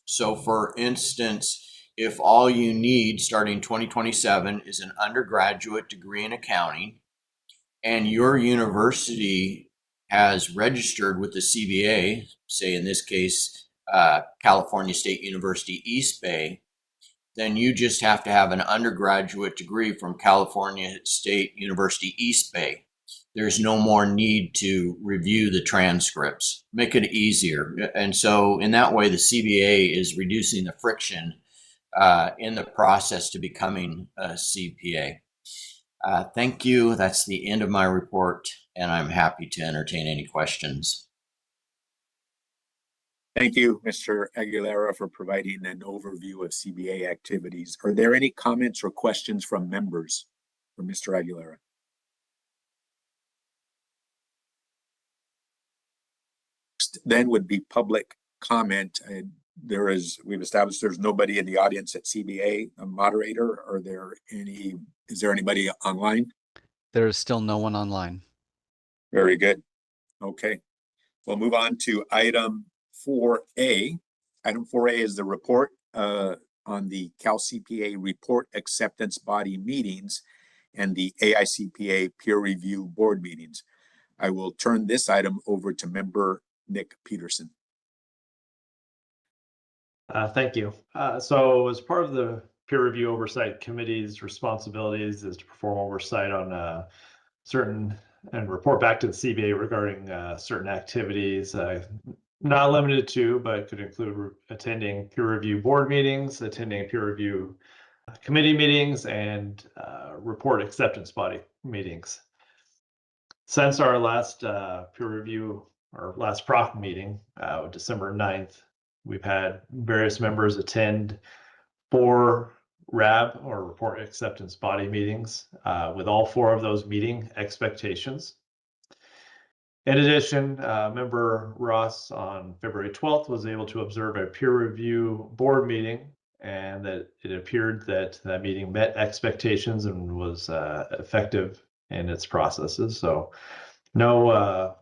So for instance, if all you need starting 2027 is an undergraduate degree in accounting and your university has registered with the CBA, say in this case, California State University East Bay, then you just have to have an undergraduate degree from California State University East Bay. There's no more need to review the transcripts, make it easier. And so in that way, the CBA is reducing the friction in the process to becoming a CPA. Thank you. That's the end of my report, and I'm happy to entertain any questions. Thank you, Mr. Aguilera, for providing an overview of CBA activities. Are there any comments or questions from members for Mr. Aguilera? Next, then would be public comment. We've established there's nobody in the audience at CBA, a moderator. Is there anybody online? There is still no one online. Very good. Okay. We'll move on to item 4A. Item 4A is the report on the CalCPA report acceptance body meetings and the AICPA peer review board meetings. I will turn this item over to member Nick Peterson. Thank you. So as part of the peer review oversight committee's responsibilities is to perform oversight on certain and report back to the CBA regarding certain activities, not limited to, but could include attending peer review board meetings, attending peer review committee meetings, and report acceptance body meetings. Since our last peer review, or last PROC meeting, December 9th, we've had various members attend 4 RAB, or report acceptance body meetings, with all 4 of those meeting expectations. In addition, member Ross on February 12th was able to observe a peer review board meeting, and that it appeared that that meeting met expectations and was effective in its processes. So no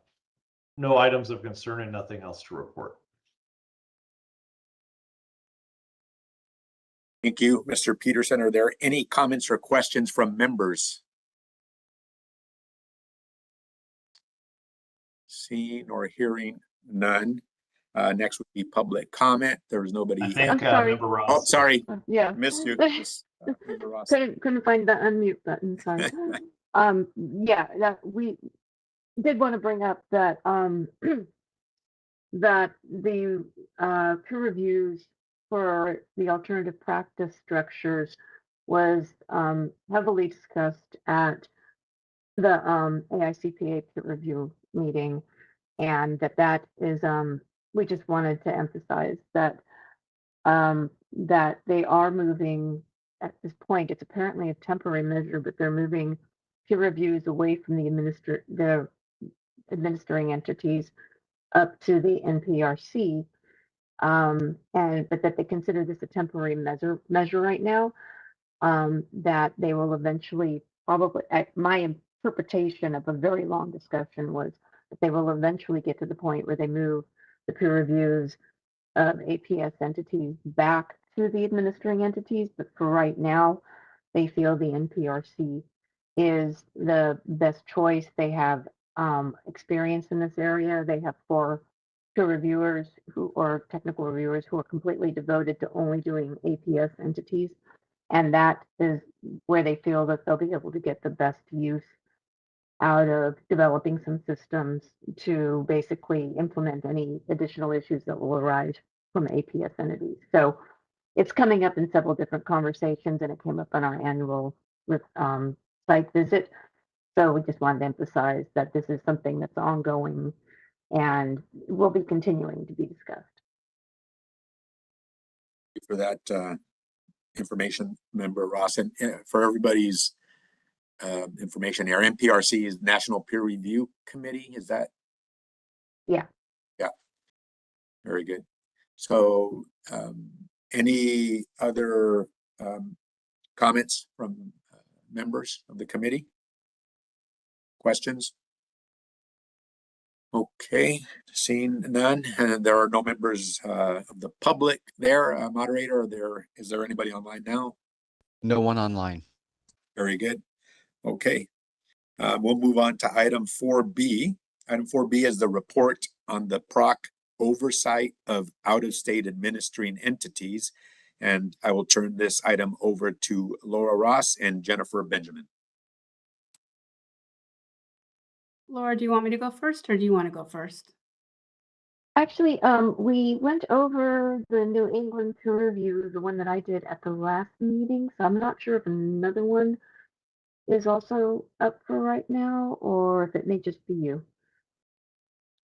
items of concern and nothing else to report. Thank you, Mr. Peterson. Are there any comments or questions from members? Seeing or hearing none. Next would be public comment. There was nobody. I think member Ross. Oh, sorry. Yeah. Missed you. Member Ross. Couldn't find the unmute button. Sorry. Yeah, we did want to bring up that that the peer reviews for the alternative practice structures was heavily discussed at the AICPA peer review meeting, and that is we just wanted to emphasize that that they are moving at this point. It's apparently a temporary measure, but they're moving peer reviews away from the administering entities up to the NPRC, but that they consider this a temporary measure right now. That they will eventually, probably, my interpretation of a very long discussion was that they will eventually get to the point where they move the peer reviews of APS entities back to the administering entities. But for right now, they feel the NPRC is the best choice. They have experience in this area. They have 4 peer reviewers or technical reviewers who are completely devoted to only doing APS entities. And that is where they feel that they'll be able to get the best use out of developing some systems to basically implement any additional issues that will arise from APS entities. So it's coming up in several different conversations, and it came up on our annual site visit. So we just wanted to emphasize that this is something that's ongoing and will be continuing to be discussed. Thank you for that information, member Ross, and for everybody's information here. NPRC is National Peer Review Committee. Is that? Yeah. Yeah. Very good. So any other comments from members of the committee? Questions? Okay, seeing none, and there are no members of the public there. Moderator, is there anybody online now? No one online. Very good. Okay, we'll move on to item 4B. Item 4B is the report on the PROC oversight of out-of-state administering entities. And I will turn this item over to Laura Ross and Jennifer Benjamin. Laura, do you want me to go first or do you want to go first? Actually, we went over the New England peer review, the one that I did at the last meeting, so I'm not sure if another one is also up for right now, or if it may just be you.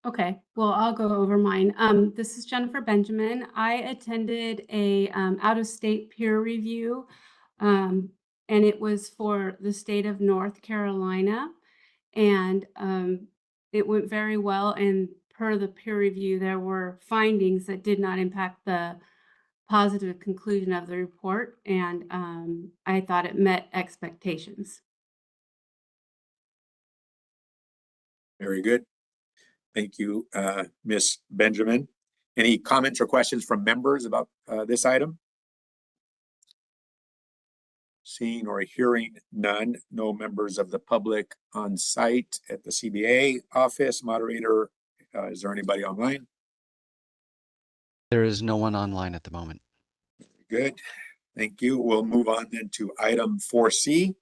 Okay, well, I'll go over mine. This is Jennifer Benjamin. I attended a out-of-state peer review, and it was for the state of North Carolina, and it went very well. And per the peer review, there were findings that did not impact the positive conclusion of the report, and I thought it met expectations. Very good. Thank you, Ms. Benjamin. Any comments or questions from members about this item? Seeing or hearing none, no members of the public on site at the CBA office. Moderator, is there anybody online? There is no one online at the moment. Good, thank you. We'll move on then to item 4C,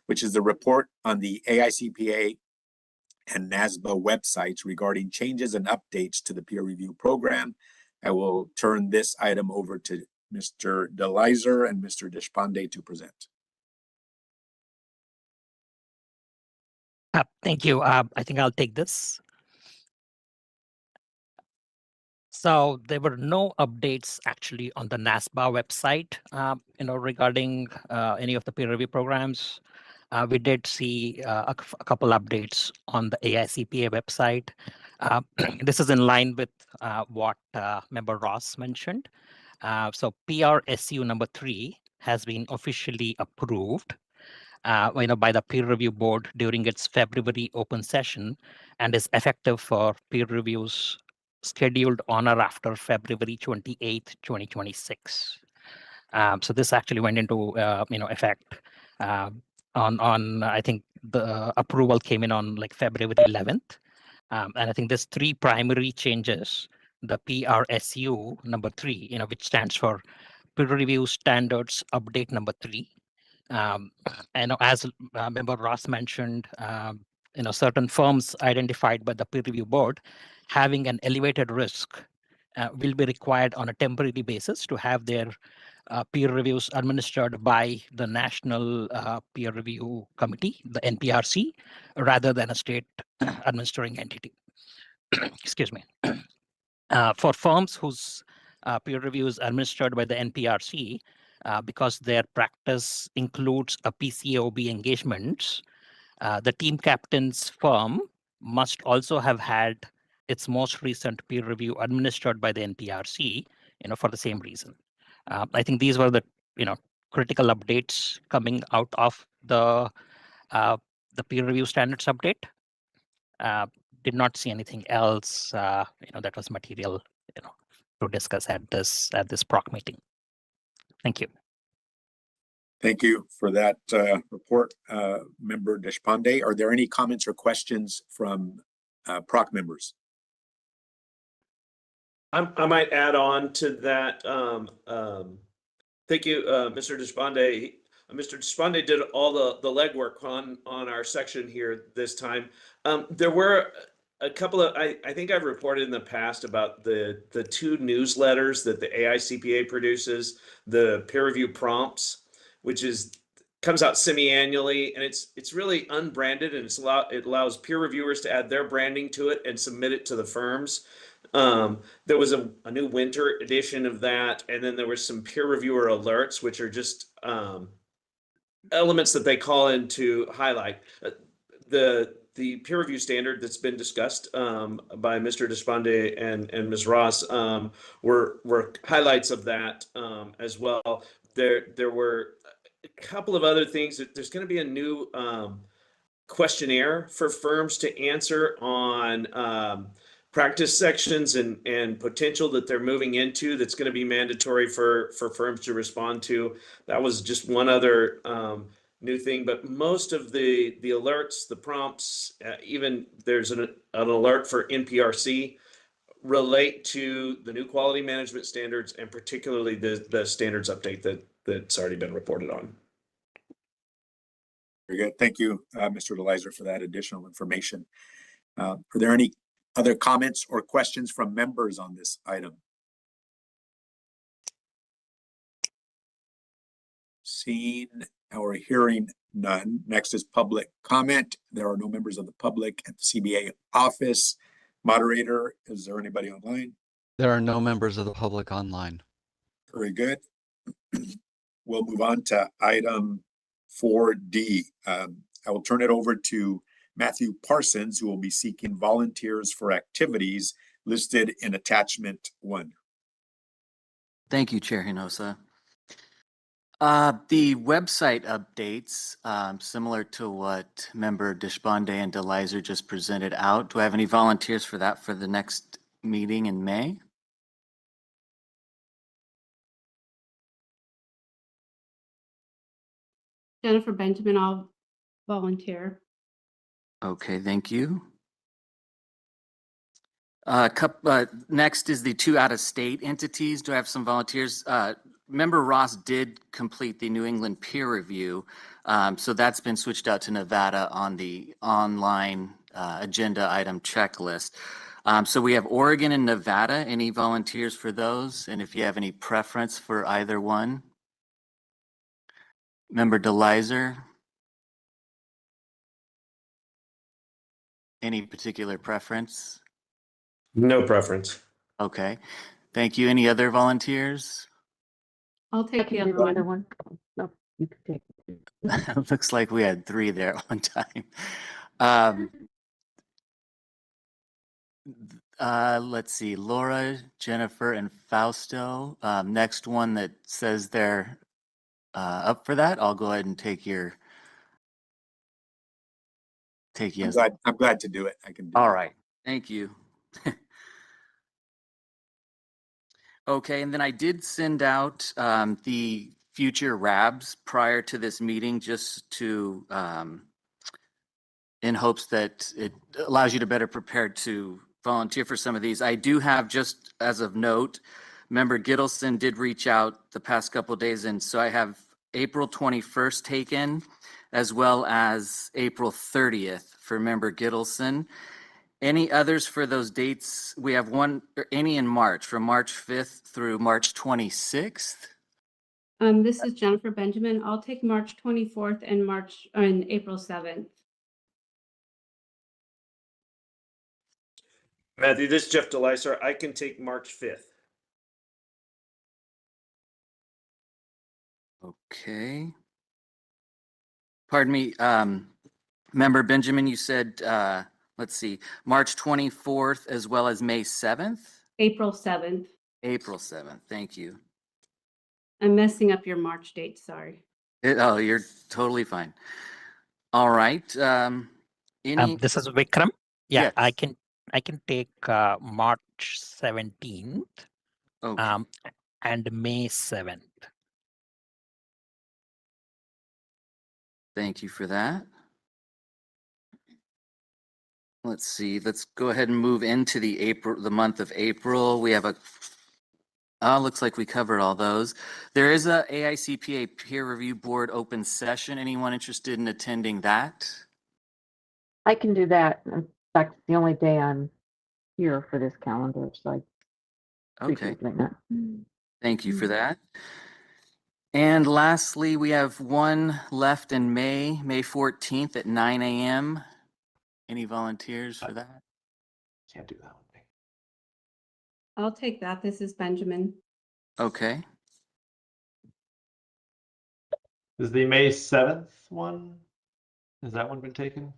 which is the report on the AICPA and NASBA websites regarding changes and updates to the peer review program. I will turn this item over to Mr. DeLizer and Mr. Deshpande to present. Thank you. I think I'll take this. So there were no updates actually on the NASBA website, regarding any of the peer review programs. We did see a couple updates on the AICPA website. This is in line with what Member Ross mentioned. So PRSU number 3 has been officially approved by the peer review board during its February open session and is effective for peer reviews scheduled on or after February 28th, 2026. So this actually went into effect on I think the approval came in on like February 11th. And I think there's 3 primary changes. The PRSU number 3, which stands for Peer Review Standards Update number 3. And as Member Ross mentioned, certain firms identified by the peer review board having an elevated risk will be required on a temporary basis to have their peer reviews administered by the National Peer Review Committee, the NPRC, rather than a state administering entity. Excuse me. For firms whose peer reviews are administered by the NPRC, because their practice includes a PCAOB engagements, the team captain's firm must also have had its most recent peer review administered by the NPRC, for the same reason. I think these were the, critical updates coming out of the peer review standards update. Did not see anything else, that was material, to discuss at this PROC meeting. Thank you. Thank you for that report, Member Deshpande. Are there any comments or questions from PROC members? I might add on to that. Thank you, Mr. Deshpande. Mr. Deshpande did all the legwork on our section here this time. There were a couple of, I think I've reported in the past about the 2 newsletters that the AICPA produces, the peer review prompts, which comes out semi-annually, and it's really unbranded, and it allows peer reviewers to add their branding to it and submit it to the firms. There was a new winter edition of that, and then there was some peer reviewer alerts, which are just elements that they call in to highlight the peer review standard that's been discussed by Mr. Deshpande and Ms. Ross were highlights of that as well. There were a couple of other things. There's going to be a new questionnaire for firms to answer on practice sections and potential that they're moving into that's going to be mandatory for firms to respond to. That was just one other new thing, but most of the alerts, the prompts, even there's an alert for NPRC, relate to the new quality management standards and particularly the standards update that's already been reported on. Very good. Thank you, Mr. DeLizer, for that additional information. Are there any other comments or questions from members on this item? Seeing or hearing none. Next is public comment. There are no members of the public at the CBA office. Moderator, is there anybody online? There are no members of the public online. Very good. We'll move on to item 4D. I will turn it over to Matthew Parsons, who will be seeking volunteers for activities listed in attachment 1. Thank you, Chair Hinosa. The website updates, similar to what member Deshpande and DeLizer just presented out. Do I have any volunteers for that for the next meeting in May? Jennifer Benjamin, I'll volunteer. Okay, thank you. Next is the 2 out-of-state entities. Do I have some volunteers? Member Ross did complete the New England peer review, so that's been switched out to Nevada on the online agenda item checklist. So we have Oregon and Nevada. Any volunteers for those? And if you have any preference for either one? Member DeLizer? Any particular preference? No preference. Okay, thank you. Any other volunteers? I'll I take the can do other the one. other one. No, you can take it. Looks like we had 3 there at one time. Let's see, Laura, Jennifer, and Fausto. Next one that says they're up for that, I'll go ahead and take yes. I'm glad to do it. I can do All it. right, thank you. Okay, and then I did send out the future RABs prior to this meeting just to, in hopes that it allows you to better prepare to volunteer for some of these. I do have, just as of note, member Gittleson did reach out the past couple of days, and so I have April 21st taken, as well as April 30th for member Gittleson. Any others for those dates? We have one, or any in March, from March 5th through March 26th. This is Jennifer Benjamin. I'll take March 24th and April 7th. Matthew, this is Jeff DeLizer. I can take March 5th. Okay. Pardon me, member Benjamin, you said, let's see, March 24th as well as May 7th? April 7th. April 7th, thank you. I'm messing up your March date, sorry. Oh, you're totally fine. All right. This is Vikram. Yeah, Yes. I can take March 17th Okay. and May 7th. Thank you for that. Let's see, let's go ahead and move into the month of April. We have looks like we covered all those. There is a AICPA peer review board open session. Anyone interested in attending that? I can do that. In fact, it's the only day I'm here for this calendar, so I Okay, appreciate doing that. thank you for that. And lastly, we have one left in May 14th at 9 a.m. Any volunteers for that? Can't do that one. I'll take that. This is Benjamin. Okay. Is the May 7th one? Has that one been taken?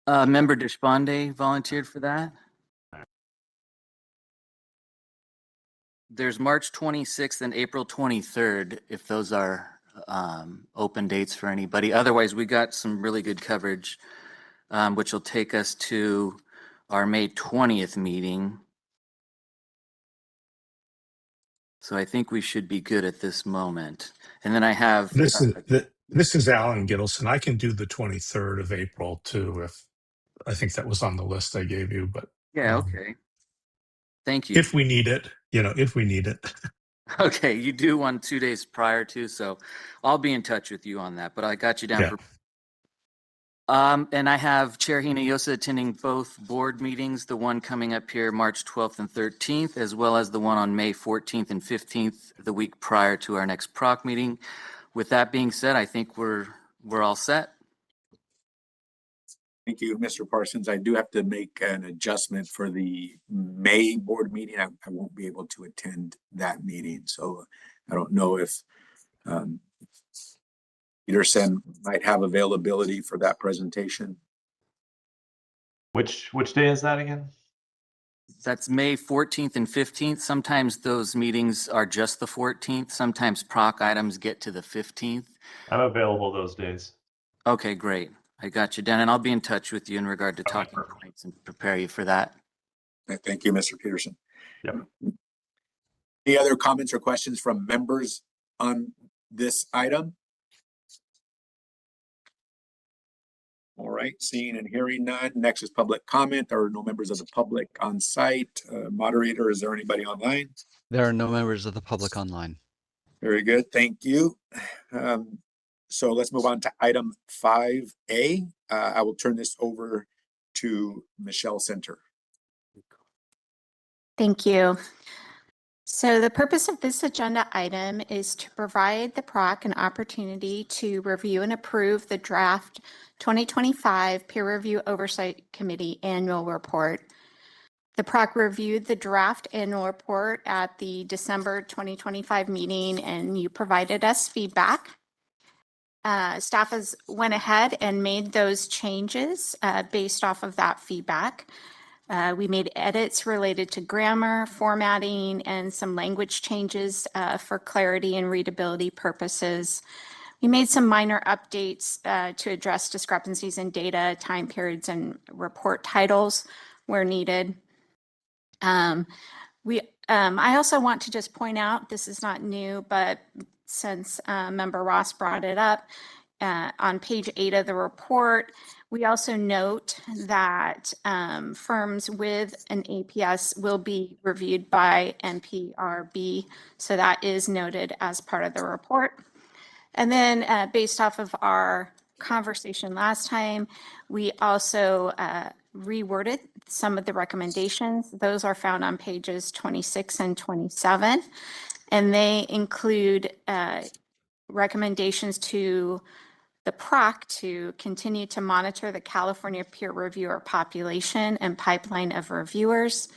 Member Deshpande volunteered for that. There's March 26th and April 23rd, if those are open dates for anybody. Otherwise, we got some really good coverage, which will take us to our May 20th meeting. So I think we should be good at this moment. And then I have This is Alan Gittleson. I can do the 23rd of April too, if I think that was on the list I gave you, but yeah, okay. Thank you. if we need it, if we need it. Okay, you do one 2 days prior to, so I'll be in touch with you on that, but I got you down Yeah. for. And I have Chair Hinojosa attending both board meetings, the one coming up here March 12th and 13th, as well as the one on May 14th and 15th, the week prior to our next PROC meeting. With that being said, I think we're all set. Thank you, Mr. Parsons. I do have to make an adjustment for the May board meeting. I won't be able to attend that meeting. So I don't know if Peterson might have availability for that presentation. Which day is that again? That's May 14th and 15th. Sometimes those meetings are just the 14th. Sometimes PROC items get to the 15th. I'm available those days. Okay, great. I got you down, and I'll be in touch with you in regard to Okay, talking perfect. points and prepare you for that. Thank you, Mr. Peterson. Yep. Any other comments or questions from members on this item? All right, seeing and hearing none. Next is public comment. There are no members of the public on site. Moderator, is there anybody online? There are no members of the public online. Very good, thank you. So let's move on to item 5A. I will turn this over to Michelle Center. Thank you. So the purpose of this agenda item is to provide the PROC an opportunity to review and approve the draft 2025 Peer Review Oversight Committee Annual Report. The PROC reviewed the draft annual report at the December 2025 meeting, and you provided us feedback. Staff has went ahead and made those changes based off of that feedback. We made edits related to grammar, formatting, and some language changes for clarity and readability purposes. We made some minor updates to address discrepancies in data, time periods, and report titles where needed. I also want to just point out, this is not new, but since Member Ross brought it up, on page 8 of the report, we also note that firms with an APS will be reviewed by NPRB. So that is noted as part of the report. And then based off of our conversation last time, we also reworded some of the recommendations. Those are found on pages 26 and 27. And they include recommendations to the PROC to continue to monitor the California peer reviewer population and pipeline of reviewers,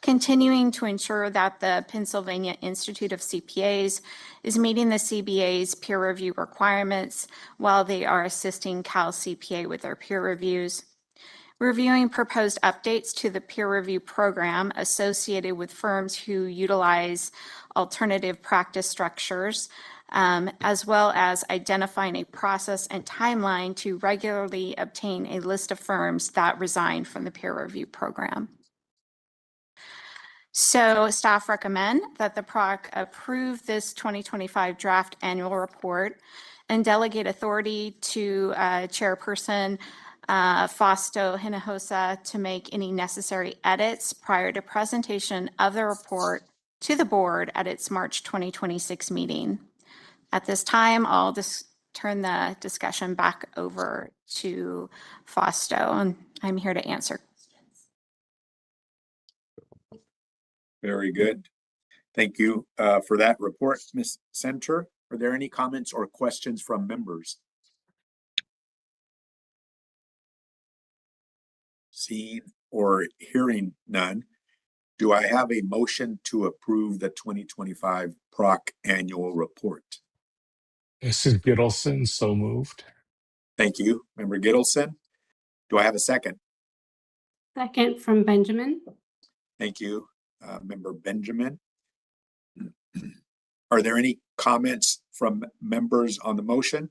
continuing to ensure that the Pennsylvania Institute of CPAs is meeting the CBA's peer review requirements while they are assisting Cal CPA with their peer reviews, reviewing proposed updates to the peer review program associated with firms who utilize alternative practice structures, as well as identifying a process and timeline to regularly obtain a list of firms that resign from the peer review program. So staff recommend that the PROC approve this 2025 draft annual report and delegate authority to Chairperson Fausto Hinojosa to make any necessary edits prior to presentation of the report to the board at its March 2026 meeting. At this time, I'll just turn the discussion back over to Fausto, and I'm here to answer. Very good. Thank you for that report, Ms. Center. Are there any comments or questions from members? Seeing or hearing none, do I have a motion to approve the 2025 PROC annual report? This is Gittleson, so moved. Thank you, Member Gittleson. Do I have a second? Second from Benjamin. Thank you, Member Benjamin. Are there any comments from members on the motion?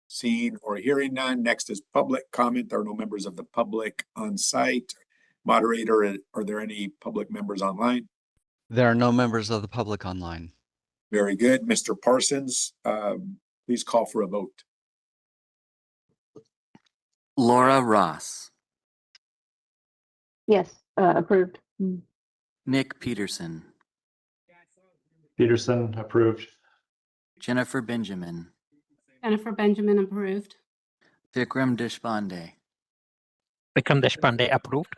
Seeing or hearing none. Next is public comment. There are no members of the public on site. Moderator, are there any public members online? There are no members of the public online. Very good. Mr. Parsons, please call for a vote. Laura Ross, Yes, approved. Nick Peterson, Peterson, approved. Jennifer Benjamin, Jennifer Benjamin, approved. Vikram Deshpande, Vikram Deshpande, approved.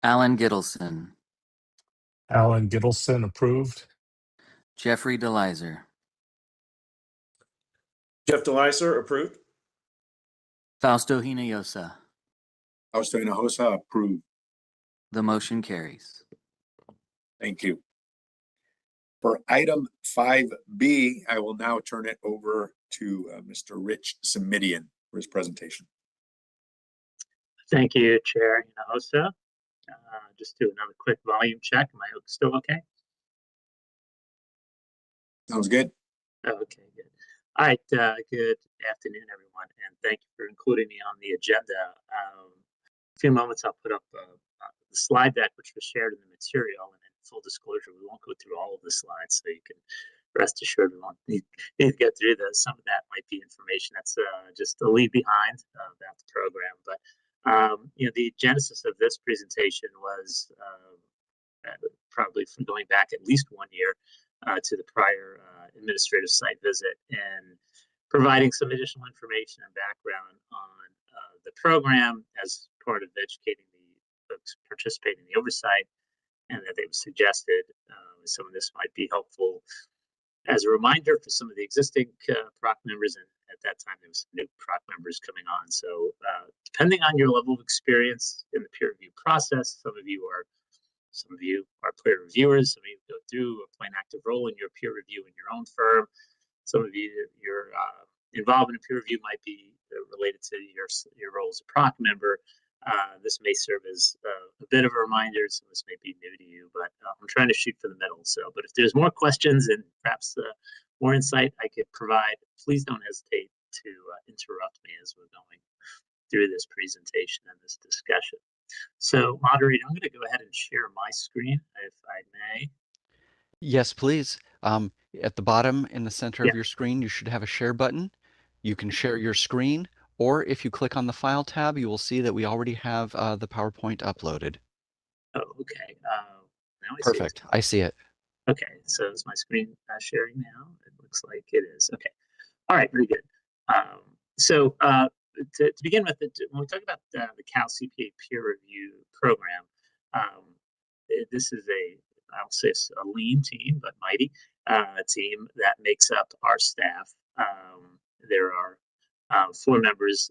Alan Gittleson, Alan Gittleson, approved. Jeffrey DeLizer, Jeff DeLizer, approved. Fausto Hinojosa. Fausto Hinojosa, approved. The motion carries. Thank you. For item 5B, I will now turn it over to Mr. Rich Simidian for his presentation. Thank you, Chair Hinojosa. Just do another quick volume check. Am I still okay? Sounds good. Okay, good. All right, good afternoon, everyone, and thank you for including me on the agenda. A few moments, I'll put up the slide deck, which was shared in the material, and in full disclosure, we won't go through all of the slides, so you can rest assured we won't need to get through those. Some of that might be information that's just a leave behind about the program, but you know, the genesis of this presentation was probably from going back at least 1 year to the prior administrative site visit and providing some additional information and background on the program as part of educating the folks participating in the oversight, and that they've suggested some of this might be helpful as a reminder for some of the existing PROC members, and at that time there was some new PROC members coming on. So depending on your level of experience in the peer review process, some of you are peer reviewers, some of you go through or play an active role in your peer review in your own firm. Some of you, your involvement in peer review might be related to your role as a PROC member. This may serve as a bit of a reminder, so this may be new to you, but I'm trying to shoot for the middle. So, but if there's more questions and perhaps more insight I could provide, please don't hesitate to interrupt me as we're going through this presentation and this discussion. So, moderator, I'm going to go ahead and share my screen, if I may. Yes, please. At the bottom in the center Yeah. of your screen, you should have a share button. You can share your screen, or if you click on the File tab, you will see that we already have the PowerPoint uploaded. Oh, okay. Now I Perfect. I see it. Okay, so is my screen sharing now? It looks like it is. Okay. All right, very good. So to begin with, when we talk about the Cal CPA peer review program, this is I'll say a lean team, but mighty team that makes up our staff. There are 4 members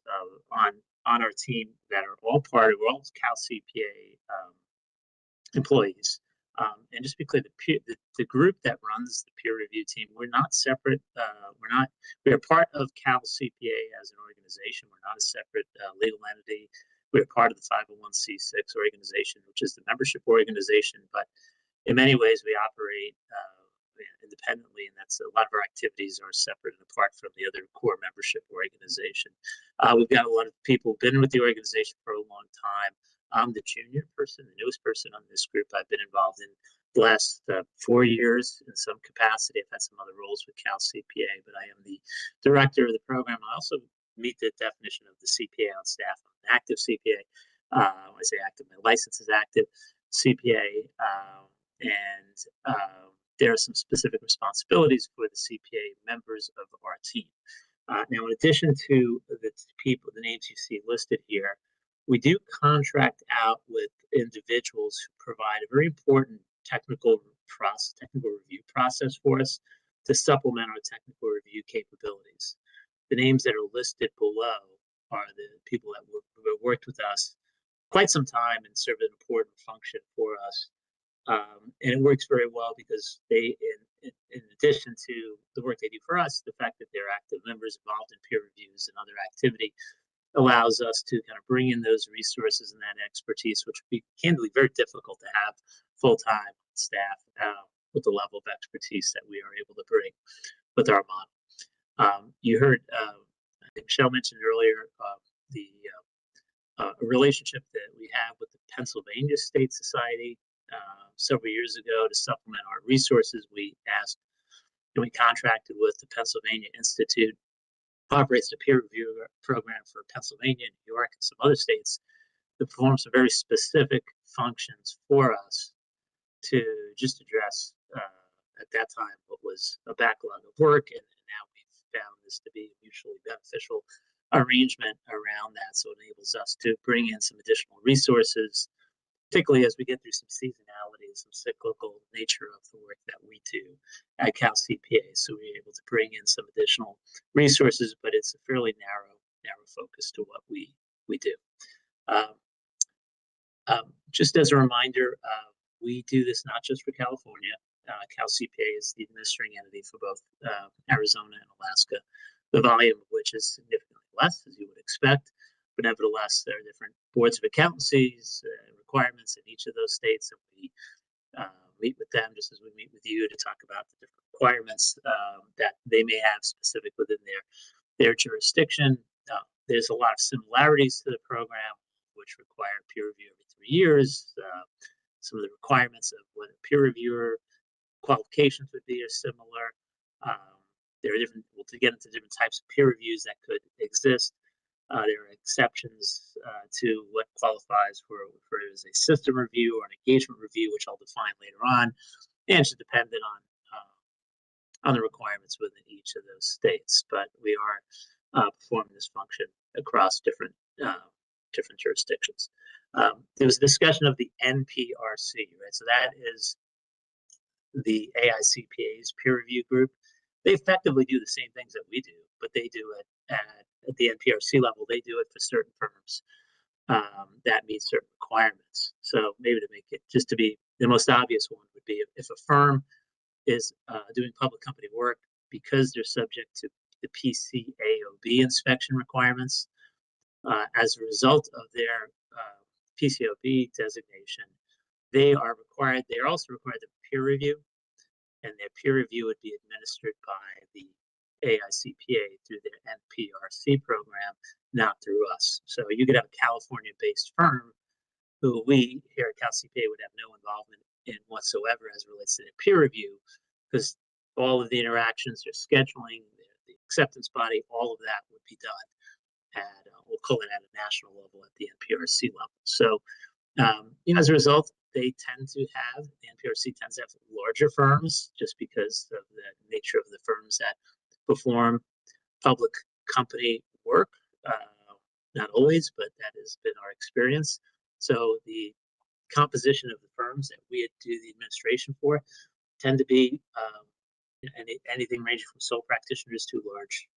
on our team that are all we're all Cal CPA employees. And just to be clear, the group that runs the peer review team, we're not separate. We are part of Cal CPA as an organization. We're not a separate legal entity. We're part of the 501c6 organization, which is the membership organization. But in many ways, we operate independently, and that's a lot of our activities are separate and apart from the other core membership organization. We've got a lot of people who've been with the organization for a long time. I'm the junior person, the newest person on this group. I've been involved in the last 4 years in some capacity. I've had some other roles with Cal CPA, but I am the director of the program. I also meet the definition of the CPA on staff. I'm an active CPA. When I say active, my license is active CPA, and there are some specific responsibilities for the CPA members of our team. Now, in addition to the names you see listed here, we do contract out with individuals who provide a very important technical review process for us to supplement our technical review capabilities. The names that are listed below are the people that have worked with us quite some time and serve an important function for us. And it works very well because they, in addition to the work they do for us, the fact that they're active members involved in peer reviews and other activity allows us to kind of bring in those resources and that expertise, which would be candidly very difficult to have full-time staff with the level of expertise that we are able to bring with our model. You heard, I think Michelle mentioned earlier, the relationship that we have with the Pennsylvania State Society. Several years ago, to supplement our resources, we asked, and we contracted with the Pennsylvania Institute, operates a peer review program for Pennsylvania, New York, and some other states, that perform some very specific functions for us to just address, at that time, what was a backlog of work, and now we've found this to be a mutually beneficial arrangement around that. So it enables us to bring in some additional resources, particularly as we get through some seasonality and some cyclical nature of the work that we do at Cal CPA. So we're able to bring in some additional resources, but it's a fairly narrow focus to what we do. Just as a reminder, we do this not just for California. Cal CPA is the administering entity for both Arizona and Alaska, the volume of which is significantly less, as you would expect. But nevertheless, there are different boards of accountancies, requirements in each of those states, and we meet with them just as we meet with you to talk about the different requirements that they may have specific within their jurisdiction. There's a lot of similarities to the program, which require peer review every 3 years. Some of the requirements of what a peer reviewer qualifications would be are similar. There are different, we'll get into different types of peer reviews that could exist. There are exceptions to what qualifies for as a system review or an engagement review, which I'll define later on, and it's dependent on the requirements within each of those states. But we are performing this function across different jurisdictions. There was a discussion of the NPRC, right? So that is the AICPA's peer review group. They effectively do the same things that we do, but they do it at the NPRC level. They do it for certain firms that meet certain requirements. So maybe to make it, just to be the most obvious one would be if a firm is doing public company work, because they're subject to the PCAOB inspection requirements, as a result of their PCAOB designation, they are also required to peer review, and their peer review would be administered by the AICPA through their NPRC program, not through us. So you could have a California-based firm who we here at Cal CPA would have no involvement in whatsoever as it relates to their peer review, because all of the interactions, their scheduling, the acceptance body, all of that would be done at, we'll call it at a national level, at the NPRC level. So, as a result, the NPRC tends to have larger firms just because of the nature of the firms that perform public company work. Not always, but that has been our experience. So the composition of the firms that we do the administration for tend to be anything ranging from sole practitioners to large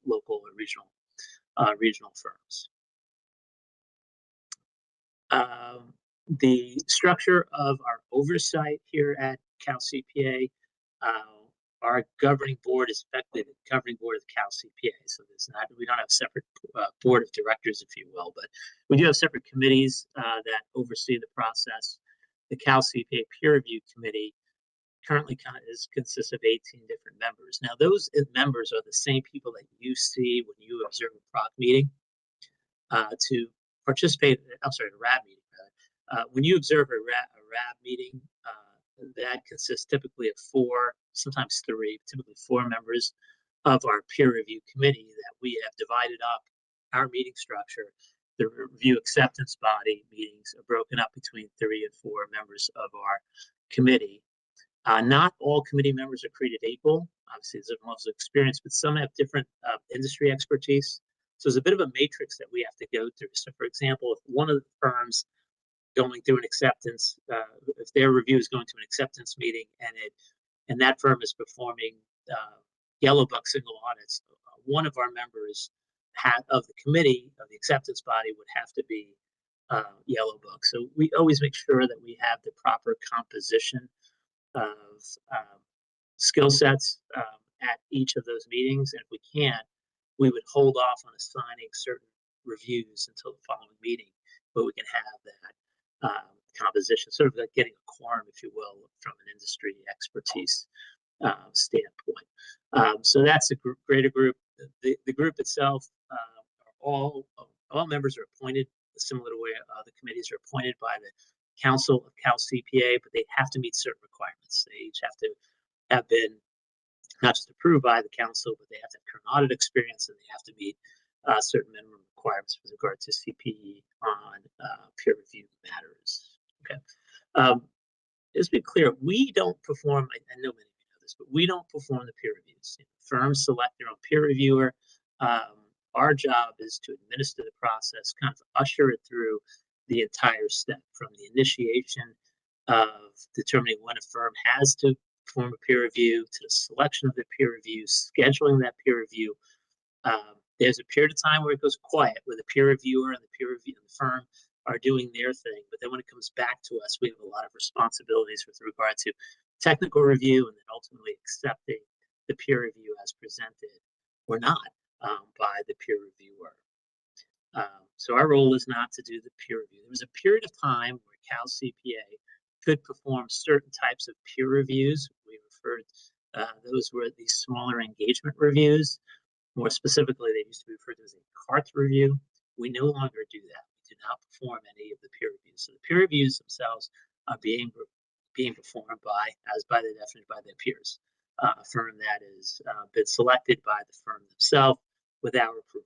local or regional firms. The structure of our oversight here at Cal CPA, our governing board is effectively the governing board of Cal CPA. So we don't have a separate board of directors, if you will, but we do have separate committees that oversee the process. The Cal CPA Peer Review Committee currently consists of 18 different members. Now, those members are the same people that you see when you observe a PROC meeting to participate. I'm sorry, a RAB meeting. When you observe a RAB meeting, that consists typically of 4, sometimes 3, typically 4 members of our peer review committee that we have divided up our meeting structure. The review acceptance body meetings are broken up between 3 and 4 members of our committee. Not all committee members are created equal. Obviously, there's most experience, but some have different industry expertise. So there's a bit of a matrix that we have to go through. So, for example, if one of the firms going through an acceptance, if their review is going to an acceptance meeting and that firm is performing yellow book single audits, one of our members of the committee of the acceptance body would have to be yellow book. So we always make sure that we have the proper composition of skill sets at each of those meetings. And if we can't, we would hold off on assigning certain reviews until the following meeting, but we can have that composition, sort of like getting a quorum, if you will, from an industry expertise standpoint. So that's a greater group. The group itself, all members are appointed, similar to where the committees are appointed by the Council of Cal CPA, but they have to meet certain requirements. They each have to have been not just approved by the council, but they have to have current audit experience, and they have to meet certain minimum requirements with regard to CPE on peer review matters. Okay. Just to be clear, we don't perform, I know many of you know this, but we don't perform the peer reviews. Firms select their own peer reviewer. Our job is to administer the process, kind of usher it through the entire step, from the initiation of determining when a firm has to perform a peer review, to the selection of the peer review, scheduling that peer review. There's a period of time where it goes quiet, where the peer reviewer and the peer review and the firm are doing their thing. But then when it comes back to us, we have a lot of responsibilities with regard to technical review, and then ultimately accepting the peer review as presented or not by the peer reviewer. So our role is not to do the peer review. There was a period of time where Cal CPA could perform certain types of peer reviews. We referred, those were the smaller engagement reviews. More specifically, they used to be referred to as a CART review. We no longer do that. We do not perform any of the peer reviews. So the peer reviews themselves are being performed by the definition, by their peers. A firm that has been selected by the firm themselves with our approval.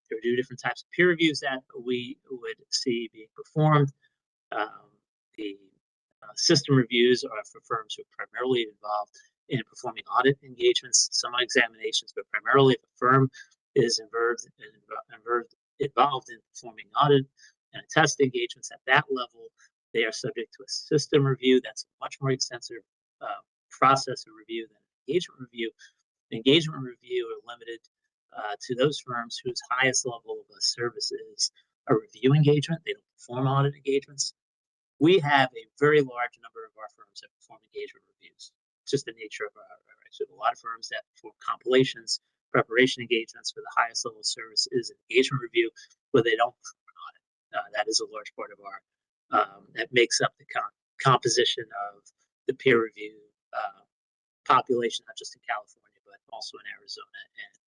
There are two different types of peer reviews that we would see being performed. The system reviews are for firms who are primarily involved in performing audit engagements, some examinations, but primarily if a firm is involved in performing audit and test engagements at that level, they are subject to a system review. That's a much more extensive process of review than an engagement review. Engagement review are limited to those firms whose highest level of service is a review engagement. They don't perform audit engagements. We have a very large number of our firms that perform engagement reviews. It's just the nature of our right. So we have a lot of firms that perform compilations, preparation engagements, where the highest level of service is an engagement review, where they don't perform an audit. That is a large part of our that makes up the composition of the peer review population, not just in California, but also in Arizona and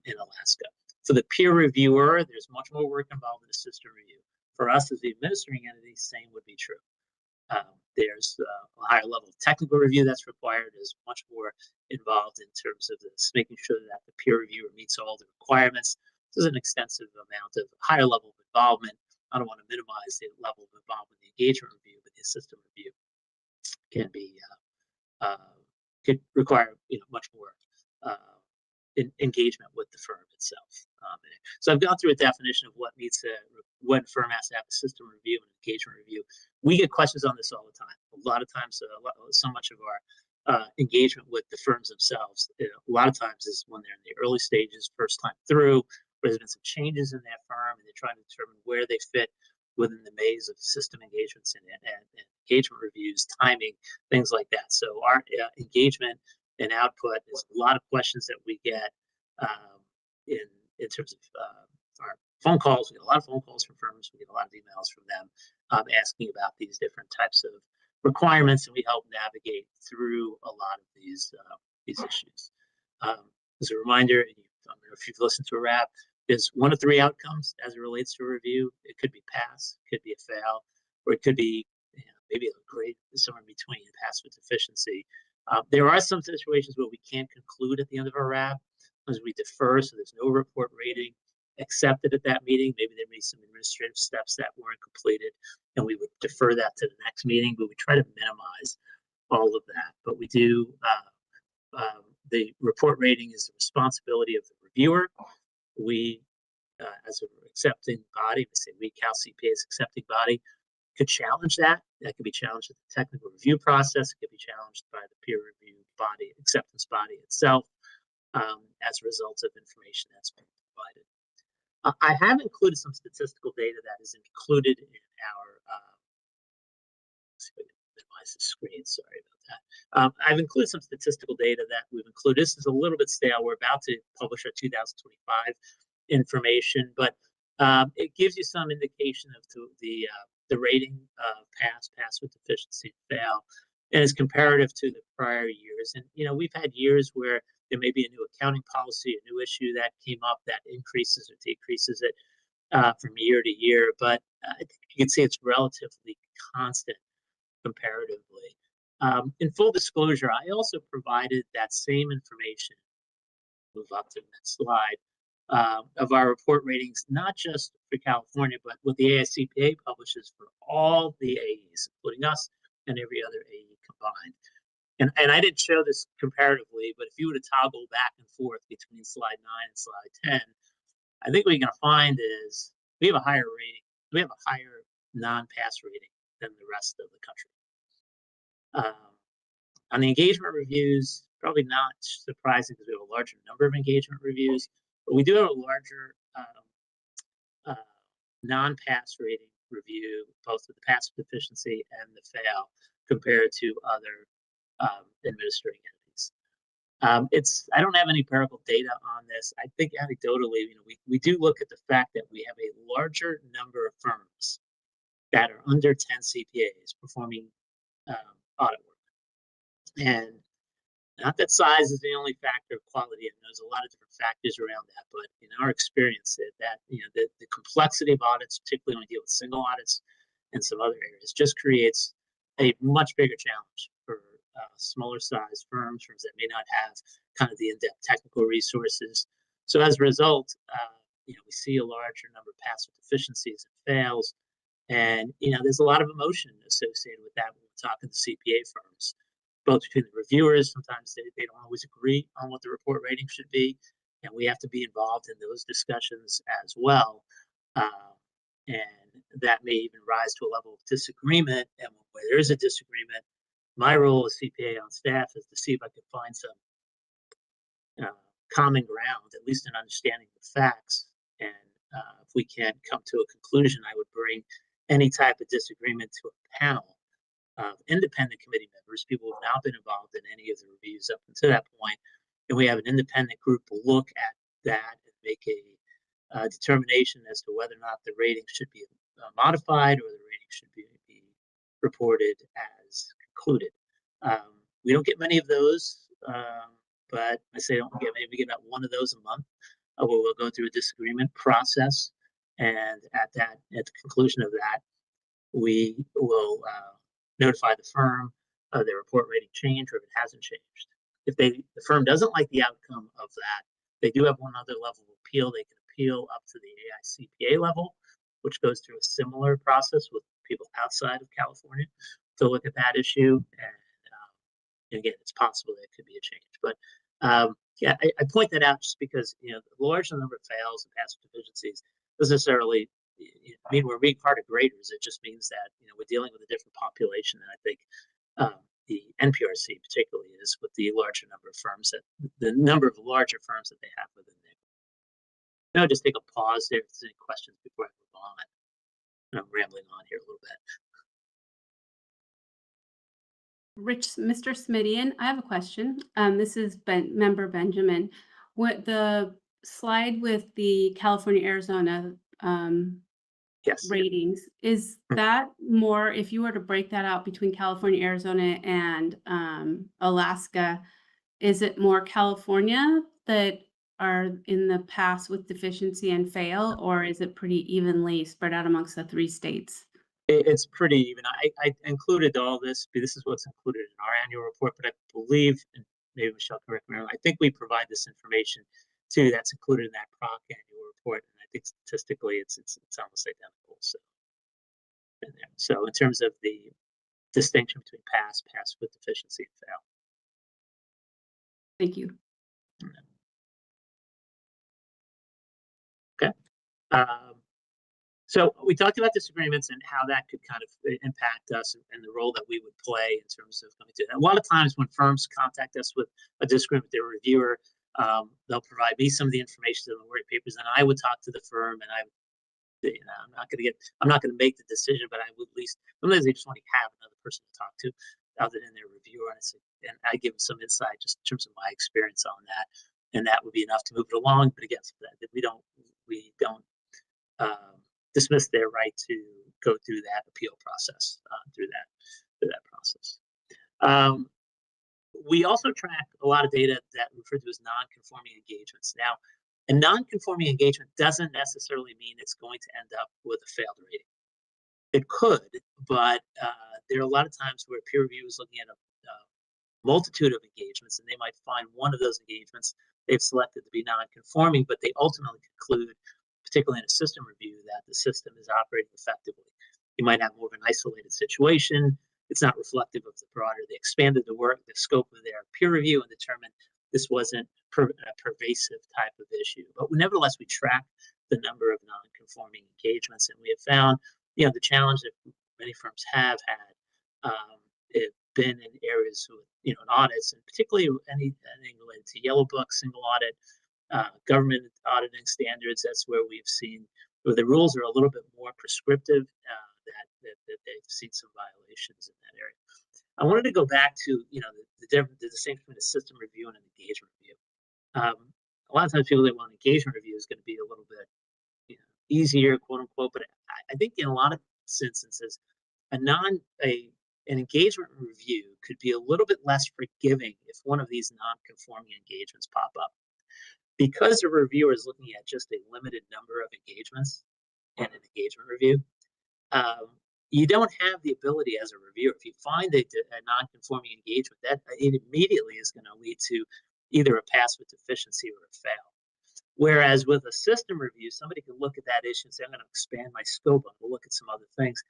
in Alaska. For the peer reviewer, there's much more work involved in the system review. For us as the administering entity, same would be true. There's a higher level of technical review that's required. There's much more involved in terms of this, making sure that the peer reviewer meets all the requirements. There's an extensive amount of higher level of involvement. I don't want to minimize the level of involvement in the engagement review, but the system review can be could require much more engagement with the firm itself. So I've gone through a definition of what when firm has to have a system review and engagement review. We get questions on this all the time. A lot of times, so much of our engagement with the firms themselves, a lot of times is when they're in the early stages, first time through, where there's been some changes in their firm, and they're trying to determine where they fit within the maze of system engagements and engagement reviews, timing, things like that. So our engagement and output is a lot of questions that we get in terms of our phone calls. We get a lot of phone calls from firms. We get a lot of emails from them asking about these different types of requirements, and we help navigate through a lot of these issues. As a reminder, I don't know if you've listened to a RAP, there's one of three outcomes as it relates to a review. It could be pass, it could be a fail, or it could be maybe a grade somewhere in between, pass with deficiency. There are some situations where we can't conclude at the end of our RAB as we defer, so there's no report rating accepted at that meeting. Maybe there may be some administrative steps that weren't completed, and we would defer that to the next meeting, but we try to minimize all of that. But we do, the report rating is the responsibility of the reviewer. We, as an accepting body, we say we, Cal CPA's accepting body, could challenge that. That could be challenged at the technical review process. It could be challenged by the peer review body, acceptance body itself, as a result of information that's been provided. I have included some statistical data that is included in our, let's see if I can minimize the screen, sorry about that. I've included some statistical data that we've included. This is a little bit stale. We're about to publish our 2025 information, but it gives you some indication of the the rating of pass with deficiency, and fail, and is comparative to the prior years. And we've had years where there may be a new accounting policy, a new issue that came up that increases or decreases it from year to year. But I think you can see it's relatively constant comparatively. In full disclosure, I also provided that same information. Move up to the next slide. Of our report ratings, not just for California, but what the AICPA publishes for all the AEs, including us and every other AE combined. And I didn't show this comparatively, but if you were to toggle back and forth between slide 9 and slide 10, I think what you're going to find is we have a higher rating. We have a higher non-pass rating than the rest of the country. On the engagement reviews, probably not surprising because we have a larger number of engagement reviews, but we do have a larger non-pass rating review, both with the pass deficiency and the fail, compared to other administrating entities. I don't have any empirical data on this. I think anecdotally, we do look at the fact that we have a larger number of firms that are under 10 CPAs performing audit work. And not that size is the only factor of quality, and there's a lot of different factors around that. But in our experience, the complexity of audits, particularly when we deal with single audits and some other areas, just creates a much bigger challenge for smaller size firms that may not have kind of the in-depth technical resources. So as a result, we see a larger number of pass deficiencies and fails, and there's a lot of emotion associated with that when we're talking to CPA firms, both between the reviewers. Sometimes they don't always agree on what the report rating should be, and we have to be involved in those discussions as well. And that may even rise to a level of disagreement. And when there is a disagreement, my role as CPA on staff is to see if I can find some common ground, at least in understanding the facts. And if we can't come to a conclusion, I would bring any type of disagreement to a panel of independent committee members, people who have not been involved in any of the reviews up until that point, and we have an independent group to look at that and make a determination as to whether or not the rating should be modified or the rating should be reported as concluded. We don't get many of those, but I say don't get many. We get about one of those a month, where we'll go through a disagreement process, and at the conclusion of that, we will notify the firm of their report rating change, or if it hasn't changed. If the firm doesn't like the outcome of that, they do have one other level of appeal. They can appeal up to the AICPA level, which goes through a similar process with people outside of California to look at that issue. And again, it's possible there could be a change. But I point that out just because the large number of fails and pass deficiencies doesn't necessarily mean we're being part of graders. It just means that we're dealing with a different population, and I think the NPRC particularly is with the larger number of firms the number of larger firms that they have within there. I'll just take a pause there if there's any questions before I move on. I'm rambling on here a little bit. Mr. Smidian, I have a question. This is member Benjamin. What the slide with the California, Arizona Yes. ratings, is that more, if you were to break that out between California, Arizona, and Alaska, is it more California that are in the pass with deficiency and fail, or is it pretty evenly spread out amongst the 3 states? It's pretty even. I included all this. This is what's included in our annual report, but I believe, and maybe Michelle correct me, I think we provide this information too. That's included in that PROC annual report, and I think statistically, it's almost identical. So in terms of the distinction between pass with deficiency, and fail. Thank you. Okay. So we talked about disagreements and how that could kind of impact us and the role that we would play in terms of coming to that. A lot of times when firms contact us with a disagreement with their reviewer, they'll provide me some of the information in the work papers, and I would talk to the firm, and I'm not going to make the decision, but I would at least, sometimes they just want to have another person to talk to other than their reviewer, and I give them some insight just in terms of my experience on that, and that would be enough to move it along. But again, we don't dismiss their right to go through that appeal process, through that process. We also track a lot of data that we refer to as non-conforming engagements. Now, a non-conforming engagement doesn't necessarily mean it's going to end up with a failed rating. It could, but there are a lot of times where peer review is looking at a multitude of engagements, and they might find one of those engagements they've selected to be non-conforming, but they ultimately conclude, particularly in a system review, that the system is operating effectively. You might have more of an isolated situation. It's not reflective of the broader. They expanded the work, the scope of their peer review, and determined this wasn't a pervasive type of issue. But nevertheless, we track the number of non-conforming engagements, and we have found, the challenge that many firms have had been in areas with, in audits, and particularly anything related to Yellow Book, single audit, government auditing standards. That's where we've seen where the rules are a little bit more prescriptive, that they've seen some violations in that area. I wanted to go back to, the distinction between a system review and an engagement review. A lot of times people think, well, an engagement review is going to be a little bit easier, quote unquote, but I think in a lot of instances, an engagement review could be a little bit less forgiving if one of these non-conforming engagements pop up. Because the reviewer is looking at just a limited number of engagements in an engagement review, you don't have the ability as a reviewer, if you find a non-conforming engagement, that it immediately is going to lead to either a pass with deficiency or a fail. Whereas with a system review, somebody can look at that issue and say, I'm going to expand my scope, I'm going to look at some other things.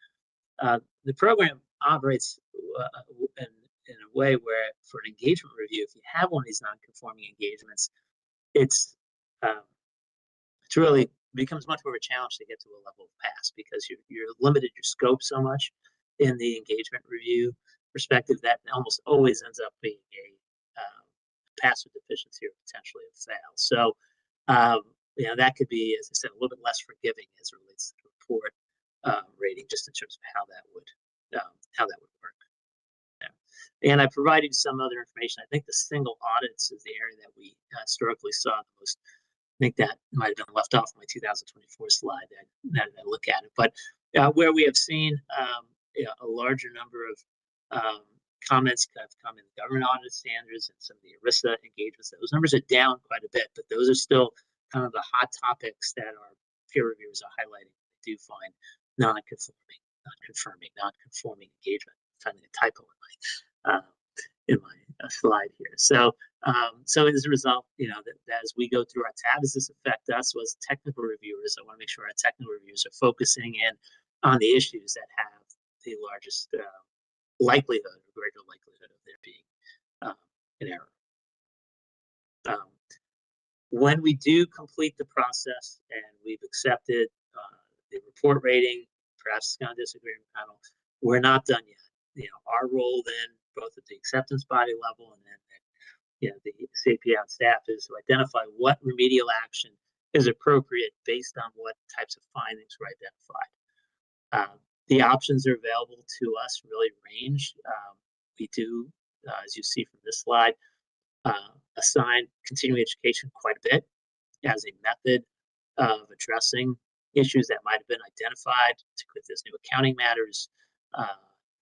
The program operates in a way where, for an engagement review, if you have one of these non-conforming engagements, it's really becomes much more of a challenge to get to a level of pass, because you're limited your scope so much in the engagement review perspective that almost always ends up being a pass with deficiency or potentially a fail. So that could be, as I said, a little bit less forgiving as it relates to the report rating, just in terms of how that would work. Yeah. And I provided some other information. I think the single audits is the area that we historically saw the most. I think that might have been left off my 2024 slide that I look at it. But where we have seen a larger number of comments have come in the government audit standards and some of the ERISA engagements, those numbers are down quite a bit, but those are still kind of the hot topics that our peer reviewers are highlighting. They do find non-conforming engagement. I'm finding a typo in my slide here. So as a result, that as we go through our tab, does this affect us as technical reviewers? I want to make sure our technical reviewers are focusing in on the issues that have the largest likelihood, or greater likelihood, of there being an error. When we do complete the process and we've accepted the report rating, perhaps it's going to disagree with the panel, we're not done yet. Our role then, both at the acceptance body level and then the CPA on staff, is to identify what remedial action is appropriate based on what types of findings were identified. The options are available to us really range. We do, as you see from this slide, assign continuing education quite a bit as a method of addressing issues that might have been identified, particularly if there's new accounting matters,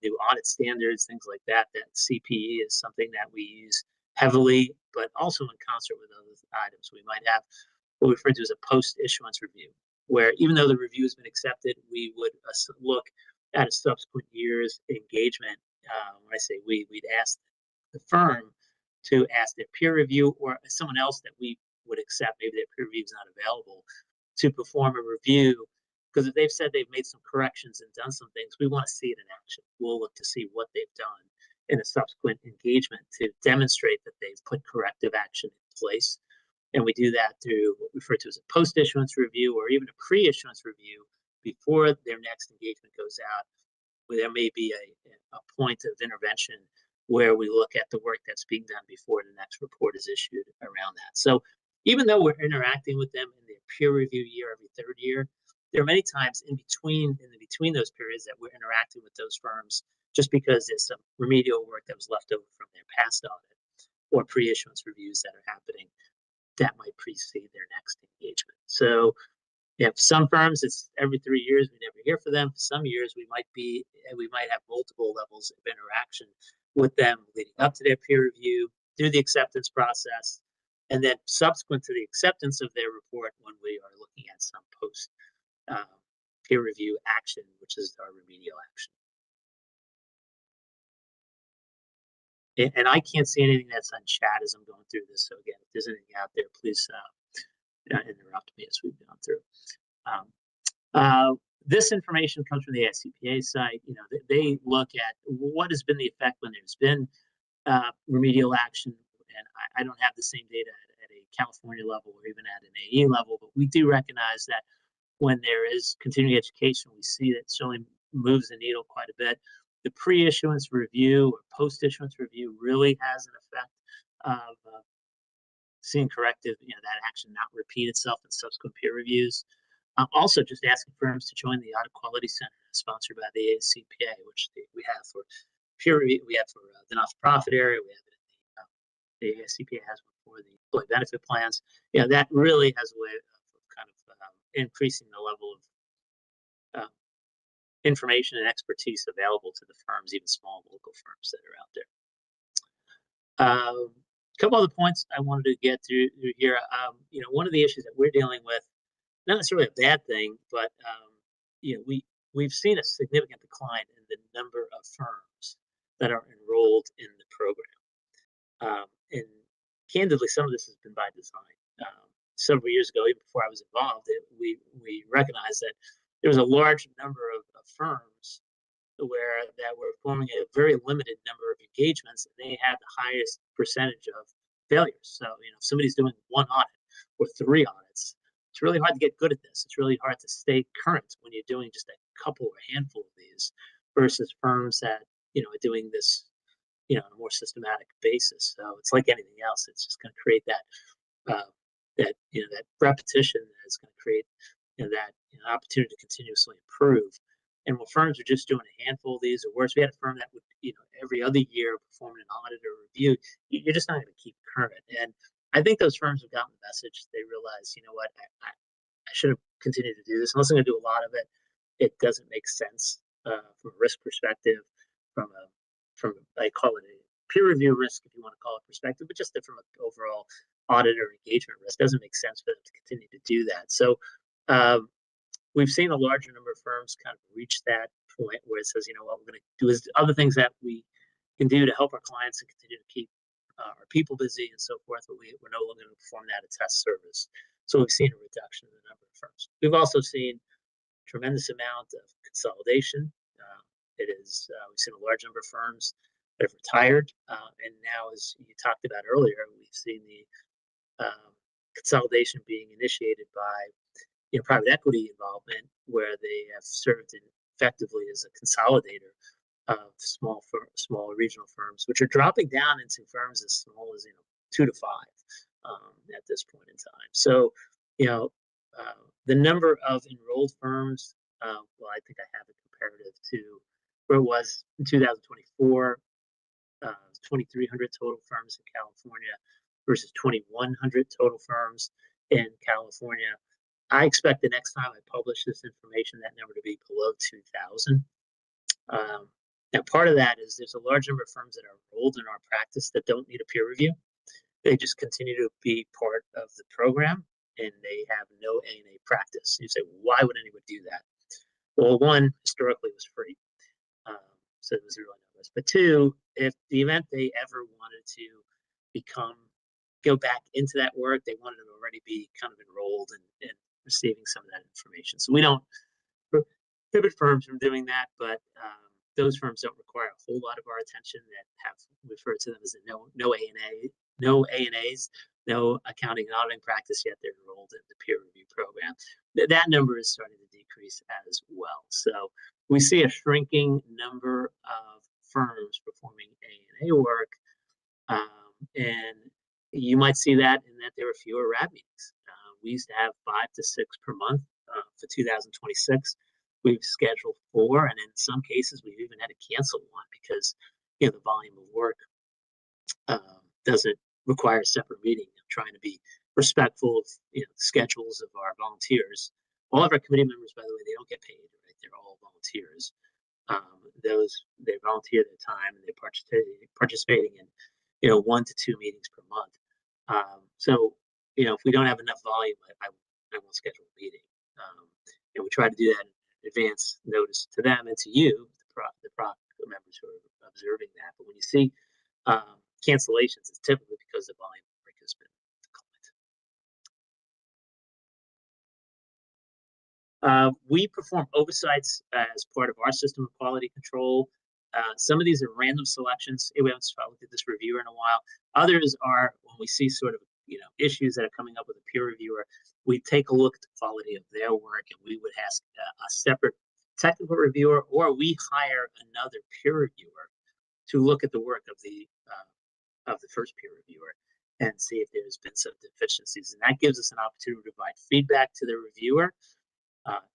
new audit standards, things like that. That CPE is something that we use heavily, but also in concert with other items. We might have what we refer to as a post-issuance review, where even though the review has been accepted, we would look at a subsequent year's engagement. When I say we'd ask the firm to ask their peer review or someone else that we would accept, maybe their peer review is not available, to perform a review. Because if they've said they've made some corrections and done some things, we want to see it in action. We'll look to see what they've done in a subsequent engagement to demonstrate that they've put corrective action in place. And we do that through what we refer to as a post-issuance review, or even a pre-issuance review before their next engagement goes out, where there may be a point of intervention where we look at the work that's being done before the next report is issued around that. So even though we're interacting with them in their peer review year every third year, there are many times in between those periods that we're interacting with those firms just because there's some remedial work that was left over from their past audit or pre-issuance reviews that are happening that might precede their next engagement. So for some firms, it's every 3 years, we never hear from them. For some years, we might have multiple levels of interaction with them leading up to their peer review, through the acceptance process, and then subsequent to the acceptance of their report when we are looking at some post peer review action, which is our remedial action. And I can't see anything that's on chat as I'm going through this. So again, if there's anything out there, please interrupt me as we've gone through. This information comes from the SCPA site. They look at what has been the effect when there's been remedial action. And I don't have the same data at a California level or even at an AE level, but we do recognize that when there is continuing education, we see that certainly moves the needle quite a bit. The pre-issuance review or post-issuance review really has an effect of seeing corrective, that action not repeat itself in subsequent peer reviews. Also, just asking firms to join the Audit Quality Center sponsored by the ACPA, which we have for peer review. We have for the not-for-profit area. We have it in the ACPA has one for the employee benefit plans. That really has a way of kind of increasing the level of information and expertise available to the firms, even small local firms that are out there. A couple other points I wanted to get through here. One of the issues that we're dealing with, not necessarily a bad thing, but we've seen a significant decline in the number of firms that are enrolled in the program. And candidly, some of this has been by design. Several years ago, even before I was involved, we recognized that there was a large number of firms that were forming a very limited number of engagements, and they had the highest percentage of failures. So, if somebody's doing one audit or 3 audits, it's really hard to get good at this. It's really hard to stay current when you're doing just a couple or a handful of these versus firms that, are doing this, on a more systematic basis. So it's like anything else. It's just going to create that repetition that is going to create that opportunity to continuously improve. And when firms are just doing a handful of these, or worse, we had a firm that would, every other year perform an audit or review, you're just not going to keep current. And I think those firms have gotten the message. They realize, what, I should have continued to do this. Unless I'm going to do a lot of it, it doesn't make sense from a risk perspective, from I call it a peer review risk, if you want to call it perspective, but just from an overall audit or engagement risk, doesn't make sense for them to continue to do that. So we've seen a larger number of firms kind of reach that point where it says, what we're going to do is other things that we can do to help our clients and continue to keep our people busy and so forth, but we're no longer going to perform that as test service. So we've seen a reduction in the number of firms. We've also seen a tremendous amount of consolidation. We've seen a large number of firms that have retired, and now, as you talked about earlier, we've seen the consolidation being initiated by private equity involvement, where they have served effectively as a consolidator of small regional firms, which are dropping down into firms as small as 2 to 5 at this point in time. So, the number of enrolled firms, I think I have a comparative to where it was in 2024, 2,300 total firms in California versus 2,100 total firms in California. I expect the next time I publish this information, that number to be below 2,000. Now, part of that is there's a large number of firms that are enrolled in our practice that don't need a peer review. They just continue to be part of the program, and they have no A&A practice. You say, why would anyone do that? Well, one, historically it was free. So it was really no risk. But 2, if the event they ever wanted to go back into that work, they wanted to already be kind of enrolled and receiving some of that information. So we don't prohibit firms from doing that, but those firms don't require a whole lot of our attention, that have referred to them as no A&As, no accounting and auditing practice, yet they're enrolled in the peer review program. That number is starting to decrease as well. So we see a shrinking number of firms performing A&A work, and you might see that in that there are fewer RAB meetings. We used to have 5 to 6 per month. For 2026, we've scheduled 4, and in some cases, we've even had to cancel one because the volume of work doesn't require a separate meeting. I'm trying to be respectful of the schedules of our volunteers All of our committee members, by the way, they don't get paid, right? They're all volunteers. They volunteer their time and they're participating in, 1 to 2 meetings per month. So, if we don't have enough volume, I won't schedule a meeting. And we try to do that in advance notice to them and to you, the PROC members who are observing that. But when you see cancellations, it's typically because the volume break has been declined. We perform oversights as part of our system of quality control. Some of these are random selections. We haven't looked at this reviewer in a while. Others are when we see sort of issues that are coming up with a peer reviewer, we take a look at the quality of their work and we would ask a separate technical reviewer, or we hire another peer reviewer to look at the work of the first peer reviewer and see if there's been some deficiencies. And that gives us an opportunity to provide feedback to the reviewer.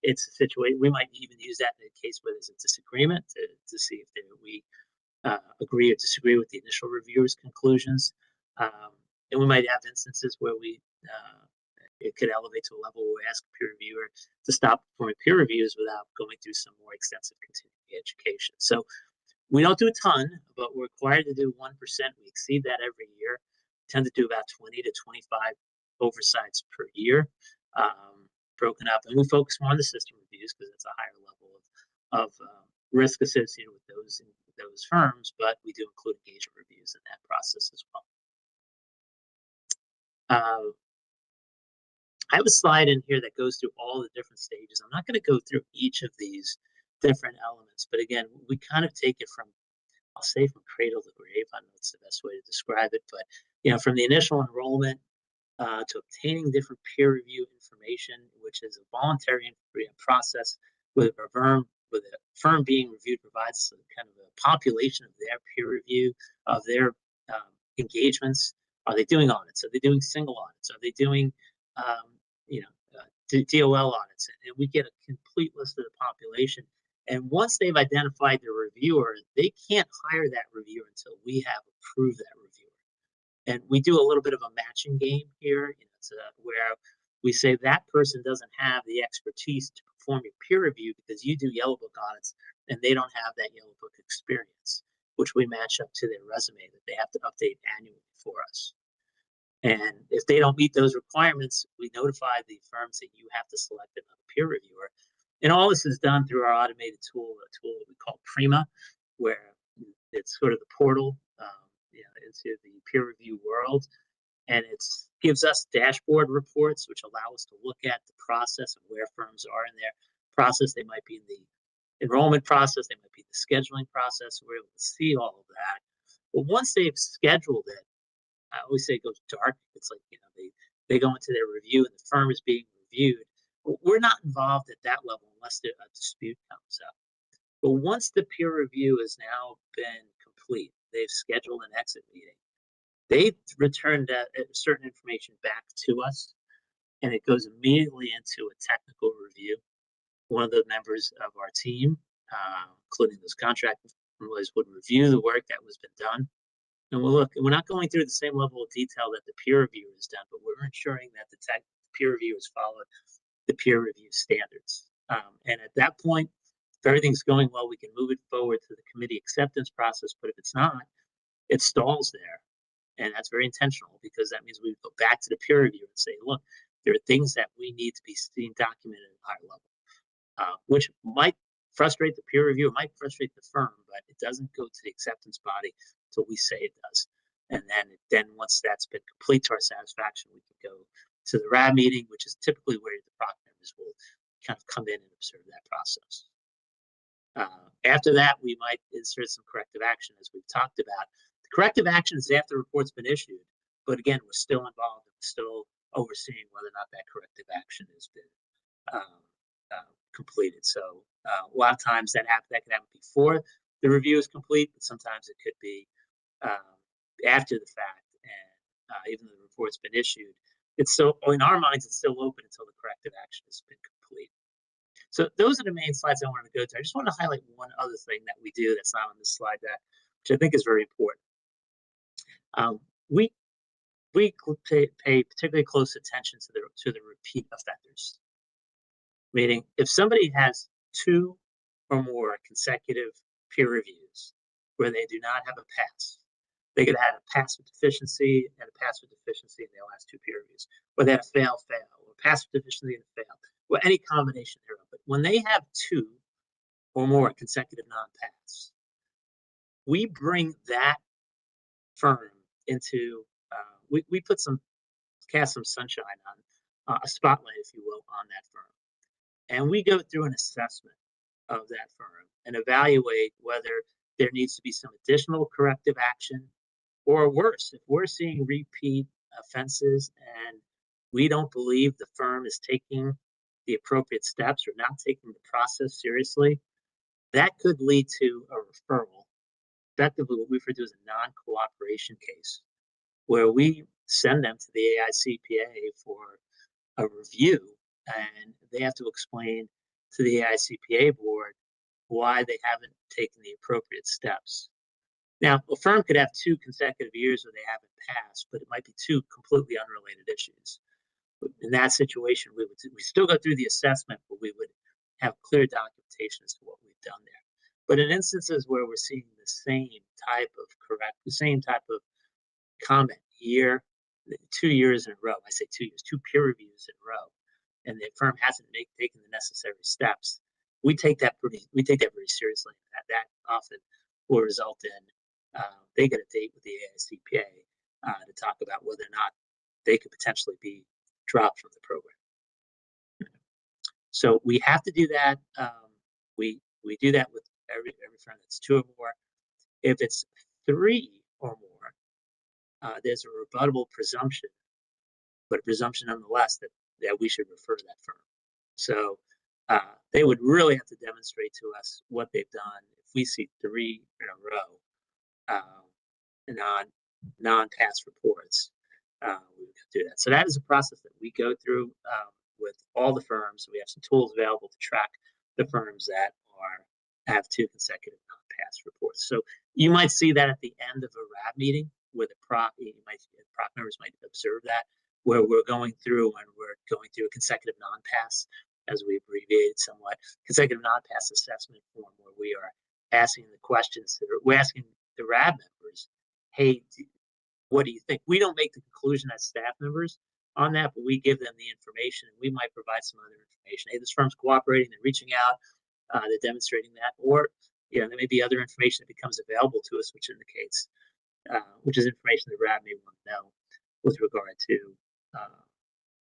It's a situation, we might even use that in a case where there's a disagreement to see if we agree or disagree with the initial reviewer's conclusions. And we might have instances where it could elevate to a level where we ask a peer reviewer to stop performing peer reviews without going through some more extensive continuing education. So we don't do a ton, but we're required to do 1%. We exceed that every year. We tend to do about 20 to 25 oversights per year, broken up. And we focus more on the system reviews because it's a higher level of risk associated with those firms, but we do include engagement reviews in that process as well. I have a slide in here that goes through all the different stages. I'm not going to go through each of these different elements, but again, we kind of take it from, I'll say from cradle to grave. I don't know it's the best way to describe it, but from the initial enrollment to obtaining different peer review information, which is a voluntary process with a firm being reviewed provides kind of a population of their peer review of their engagements. Are they doing audits? Are they doing single audits? Are they doing DOL audits? And we get a complete list of the population. And once they've identified the reviewer, they can't hire that reviewer until we have approved that reviewer. And we do a little bit of a matching game here, where we say that person doesn't have the expertise to perform your peer review because you do Yellow Book audits and they don't have that Yellow Book experience, which we match up to their resume that they have to update annually for us. And if they don't meet those requirements, we notify the firms that you have to select another peer reviewer. And all this is done through our automated tool, a tool that we call Prima, where it's sort of the portal into the peer review world. And it gives us dashboard reports, which allow us to look at the process and where firms are in their process. They might be in the enrollment process, they might be in the scheduling process. We're able to see all of that. But once they've scheduled it, I always say it goes dark. It's like, they go into their review and the firm is being reviewed. We're not involved at that level unless a dispute comes up. But once the peer review has now been complete, they've scheduled an exit meeting, they return certain information back to us, and it goes immediately into a technical review. One of the members of our team, including those contract employees, would review the work that was been done. And we'll look, we're not going through the same level of detail that the peer review has done, but we're ensuring that the peer review has followed the peer review standards. And at that point, if everything's going well, we can move it forward to the committee acceptance process. But if it's not, it stalls there. And that's very intentional because that means we go back to the peer review and say, look, there are things that we need to be seen documented at a higher level, which might frustrate the peer review, it might frustrate the firm, but it doesn't go to the acceptance body until we say it does. And then once that's been complete to our satisfaction, we can go to the RAB meeting, which is typically where the PROC members will kind of come in and observe that process. After that, we might insert some corrective action, as we've talked about. The corrective action is after the report's been issued, but again, we're still involved and still overseeing whether or not that corrective action has been completed. So a lot of times that can happen before the review is complete, but sometimes it could be after the fact. And even though the report's been issued, it's still, in our minds, it's still open until the corrective action has been complete. So those are the main slides I wanted to go to. I just want to highlight one other thing that we do that's not on this slide deck, which I think is very important. We pay particularly close attention to the repeat offenders. Meaning, if somebody has 2 or more consecutive peer reviews where they do not have a pass, they could have a pass with deficiency and a pass with deficiency in their last 2 peer reviews, or they had a fail, or pass with deficiency and a fail, or any combination thereof. But when they have 2 or more consecutive non-pass, we bring that firm into, we put cast some sunshine on, a spotlight, if you will, on that firm. And we go through an assessment of that firm and evaluate whether there needs to be some additional corrective action, or worse, if we're seeing repeat offenses and we don't believe the firm is taking the appropriate steps or not taking the process seriously, that could lead to a referral. Effectively, what we refer to as a non-cooperation case, where we send them to the AICPA for a review, and they have to explain to the AICPA board why they haven't taken the appropriate steps. Now, a firm could have 2 consecutive years where they haven't passed, but it might be 2 completely unrelated issues. In that situation, we still go through the assessment, but we would have clear documentation as to what we've done there. But in instances where we're seeing the same type of comment 2 years in a row, I say 2 years, 2 peer reviews in a row, and the firm hasn't taken the necessary steps, we take that very seriously. That often will result in they get a date with the AICPA to talk about whether or not they could potentially be dropped from the program. So we have to do that. We do that with every firm that's 2 or more. If it's 3 or more, there's a rebuttable presumption, but a presumption nonetheless that we should refer to that firm. So they would really have to demonstrate to us what they've done. If we see 3 in a row non-pass reports, we would do that. So that is a process that we go through with all the firms. We have some tools available to track the firms that have 2 consecutive non-pass reports. So you might see that at the end of a RAB meeting, where the proc members might observe that, where we're going through a consecutive non-pass, as we abbreviated somewhat, consecutive non-pass assessment form, where we are asking the questions we're asking the RAB members, hey, what do you think? We don't make the conclusion as staff members on that, but we give them the information, and we might provide some other information. Hey, this firm's cooperating, they're reaching out, they're demonstrating that, or there may be other information that becomes available to us, which indicates, which is information that RAB may want to know with regard to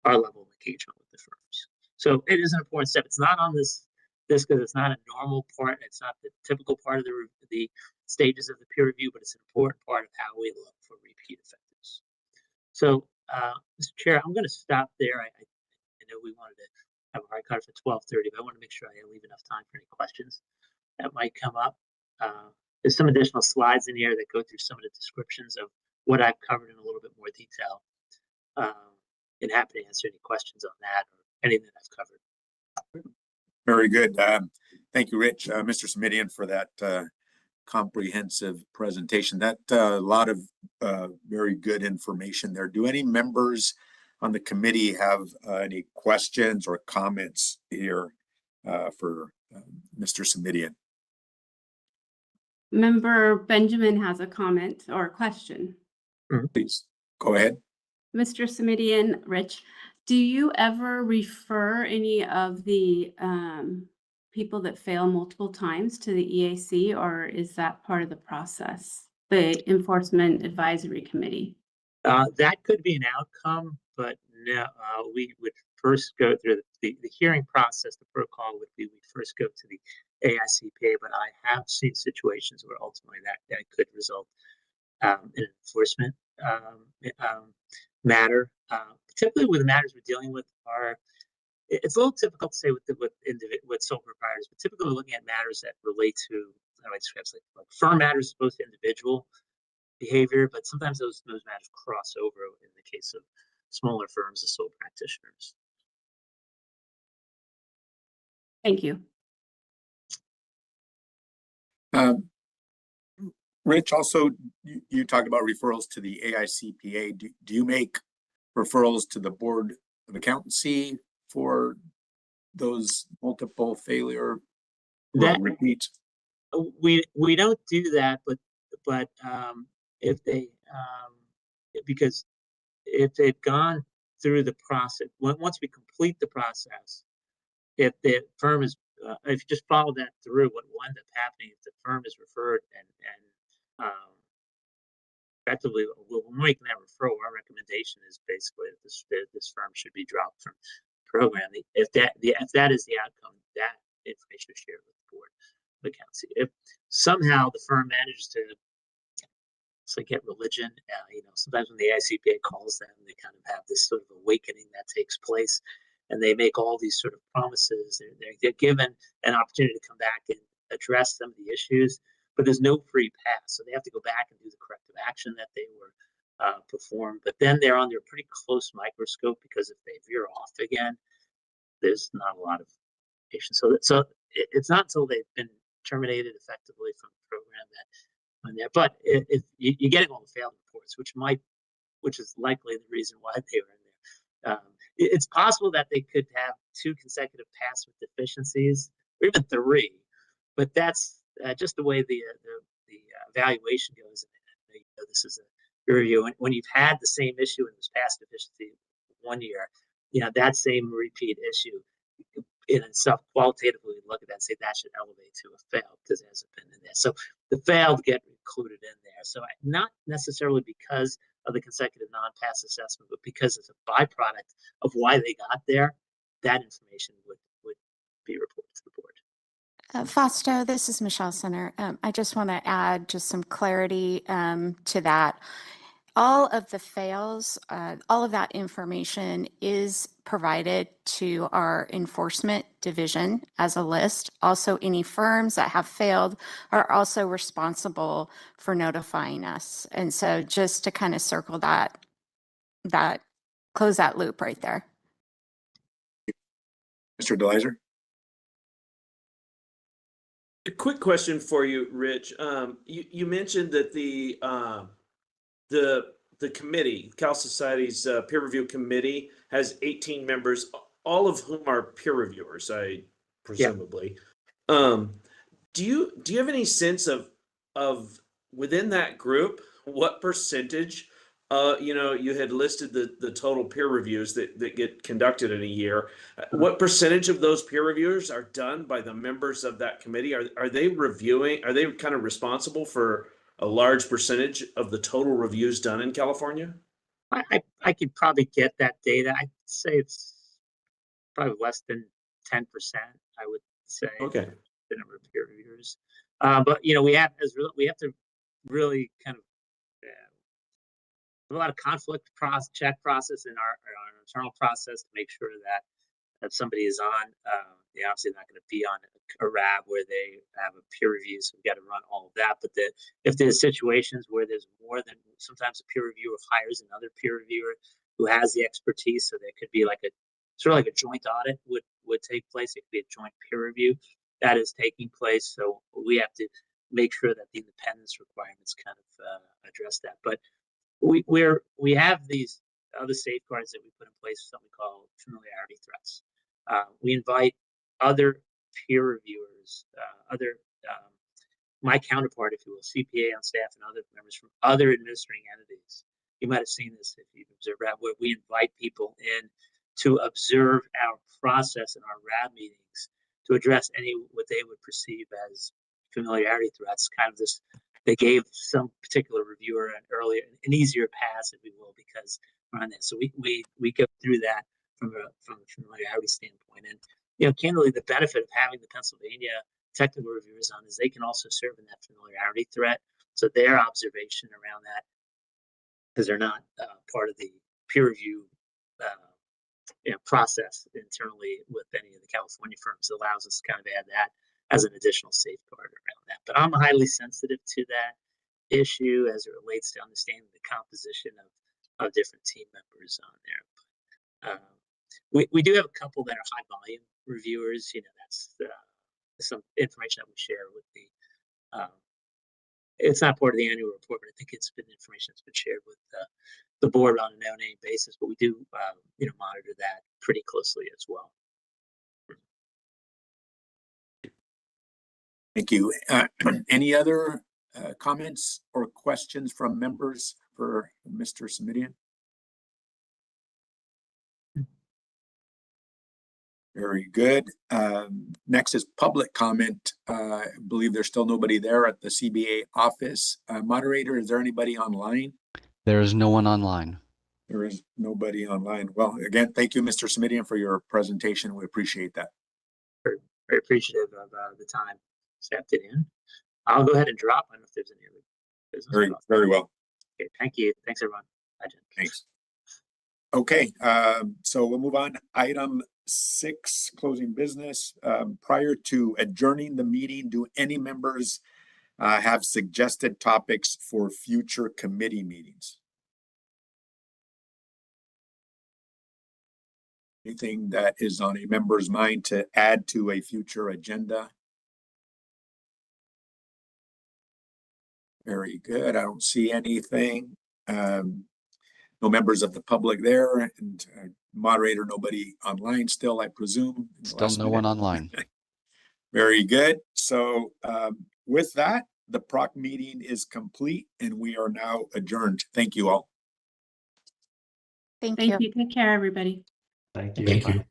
our level of engagement with the firms. So it is an important step. It's not on this because it's not a normal part. It's not the typical part of the stages of the peer review, but it's an important part of how we look for repeat offenders. So, Mr. Chair, I'm going to stop there. I know we wanted to have a hard cut for 12:30, but I want to make sure I leave enough time for any questions that might come up. There's some additional slides in here that go through some of the descriptions of what I've covered in a little bit more detail. And happy to answer any questions on that or anything that I've covered. Very good. Thank you, Rich. Mr. Simidian, for that comprehensive presentation. That a lot of very good information there. Do any members on the committee have any questions or comments here for Mr. Simidian? Member Benjamin has a comment or a question. Please go ahead. Mr. Simidian, Rich, do you ever refer any of the people that fail multiple times to the EAC, or is that part of the process, the Enforcement Advisory Committee? That could be an outcome, but no, we would first go through the hearing process. The protocol would be we first go to the AICPA, but I have seen situations where ultimately that could result in an enforcement matter. Typically, with the matters we're dealing with it's a little difficult to say with sole proprietors, but typically we're looking at matters that relate to, how do I describe it, like firm matters as opposed to individual behavior, but sometimes those matters cross over in the case of smaller firms as sole practitioners. Thank you. Rich, also, you talked about referrals to the AICPA. Do you make referrals to the Board of Accountancy for those multiple failure That repeats? we don't do that, but if they because if they've gone through the process, once we complete the process, if the firm is if you just follow that through, what will end up happening if the firm is referred and effectively when we're making that referral, our recommendation is basically that this firm should be dropped from the program. If that is the outcome, that information is shared with the board of accounts. If somehow the firm manages to get religion, sometimes when the ICPA calls them, they kind of have this sort of awakening that takes place, and they make all these sort of promises. They're given an opportunity to come back and address some of the issues, but there's no free pass. So they have to go back and do the corrective action that they were performed. But then they're under a pretty close microscope, because if they veer off again, there's not a lot of patience. So it's not until they've been terminated effectively from the program that on there. But if you're getting all the failed reports, which is likely the reason why they were in there. It's possible that they could have 2 consecutive pass with deficiencies, or even 3, but that's just the way the evaluation goes. This is a review. When you've had the same issue in this past deficiency 1 year, that same repeat issue in itself, qualitatively look at that and say that should elevate to a failed, because it hasn't been in there. So the failed get included in there. So not necessarily because of the consecutive non-pass assessment, but because it's a byproduct of why they got there, that information would be reported to the board. Fausto, this is Michelle Center. I just want to add just some clarity to that. All of the fails, all of that information is provided to our enforcement division as a list. Also, any firms that have failed are also responsible for notifying us. And so just to kind of circle that close that loop right there. Mr. DeLizer? A quick question for you, Rich. You mentioned that the committee, Cal Society's peer review committee, has 18 members, all of whom are peer reviewers, presumably. Yeah. Do you have any sense of within that group what percentage? You had listed the total peer reviews that get conducted in a year. What percentage of those peer reviewers are done by the members of that committee? Are they reviewing? Are they kind of responsible for a large percentage of the total reviews done in California? I could probably get that data. I'd say it's probably less than 10%, I would say. Okay. The number of peer reviewers. But we have to really kind of a lot of conflict check process in our internal process to make sure that if somebody is on, they're obviously not going to be on a RAB where they have a peer review, so we've got to run all of that. But if there's situations where there's more than sometimes a peer reviewer hires another peer reviewer who has the expertise, so there could be like a sort of like a joint audit would take place. It could be a joint peer review that is taking place. So we have to make sure that the independence requirements kind of address that. But we have these other safeguards that we put in place, something called familiarity threats. We invite other peer reviewers, my counterpart, if you will, CPA on staff and other members from other administering entities. You might have seen this if you've observed RAB, where we invite people in to observe our process in our RAB meetings to address what they would perceive as familiarity threats. Kind of this, they gave some particular reviewer an easier pass, if you will, because we're on this. So we go through that from a familiarity standpoint. And candidly, the benefit of having the Pennsylvania technical reviewers on is they can also serve in that familiarity threat. So their observation around that, because they're not part of the peer review process internally with any of the California firms, allows us to kind of add that as an additional safeguard around that. But I'm highly sensitive to that issue as it relates to understanding the composition of different team members on there. We do have a couple that are high volume reviewers. That's some information that we share with the. It's not part of the annual report, but I think it's been information that's been shared with the board on a no-name basis. But we do, monitor that pretty closely as well. Thank you. Any other comments or questions from members for Mr. Simidian? Very good. Next is public comment. I believe there's still nobody there at the CBA office. Moderator, is there anybody online? There is no one online. There is nobody online. Well, again, thank you, Mr. Simidian, for your presentation. We appreciate that. Very appreciative of the time this afternoon. I'll go ahead and drop. I don't know if there's any other business. Very well. Okay, thank you. Thanks, everyone. Bye, Jen. Thanks. Okay, so we'll move on. Item 6, closing business. Prior to adjourning the meeting, do any members have suggested topics for future committee meetings? Anything that is on a member's mind to add to a future agenda? Very good. I don't see anything. No members of the public there, and moderator, nobody online still, I presume. Still no one online. Very good. So with that, the PROC meeting is complete and we are now adjourned. Thank you all. Thank Thank you. you. Take care, everybody. Thank you. Thank Bye. you.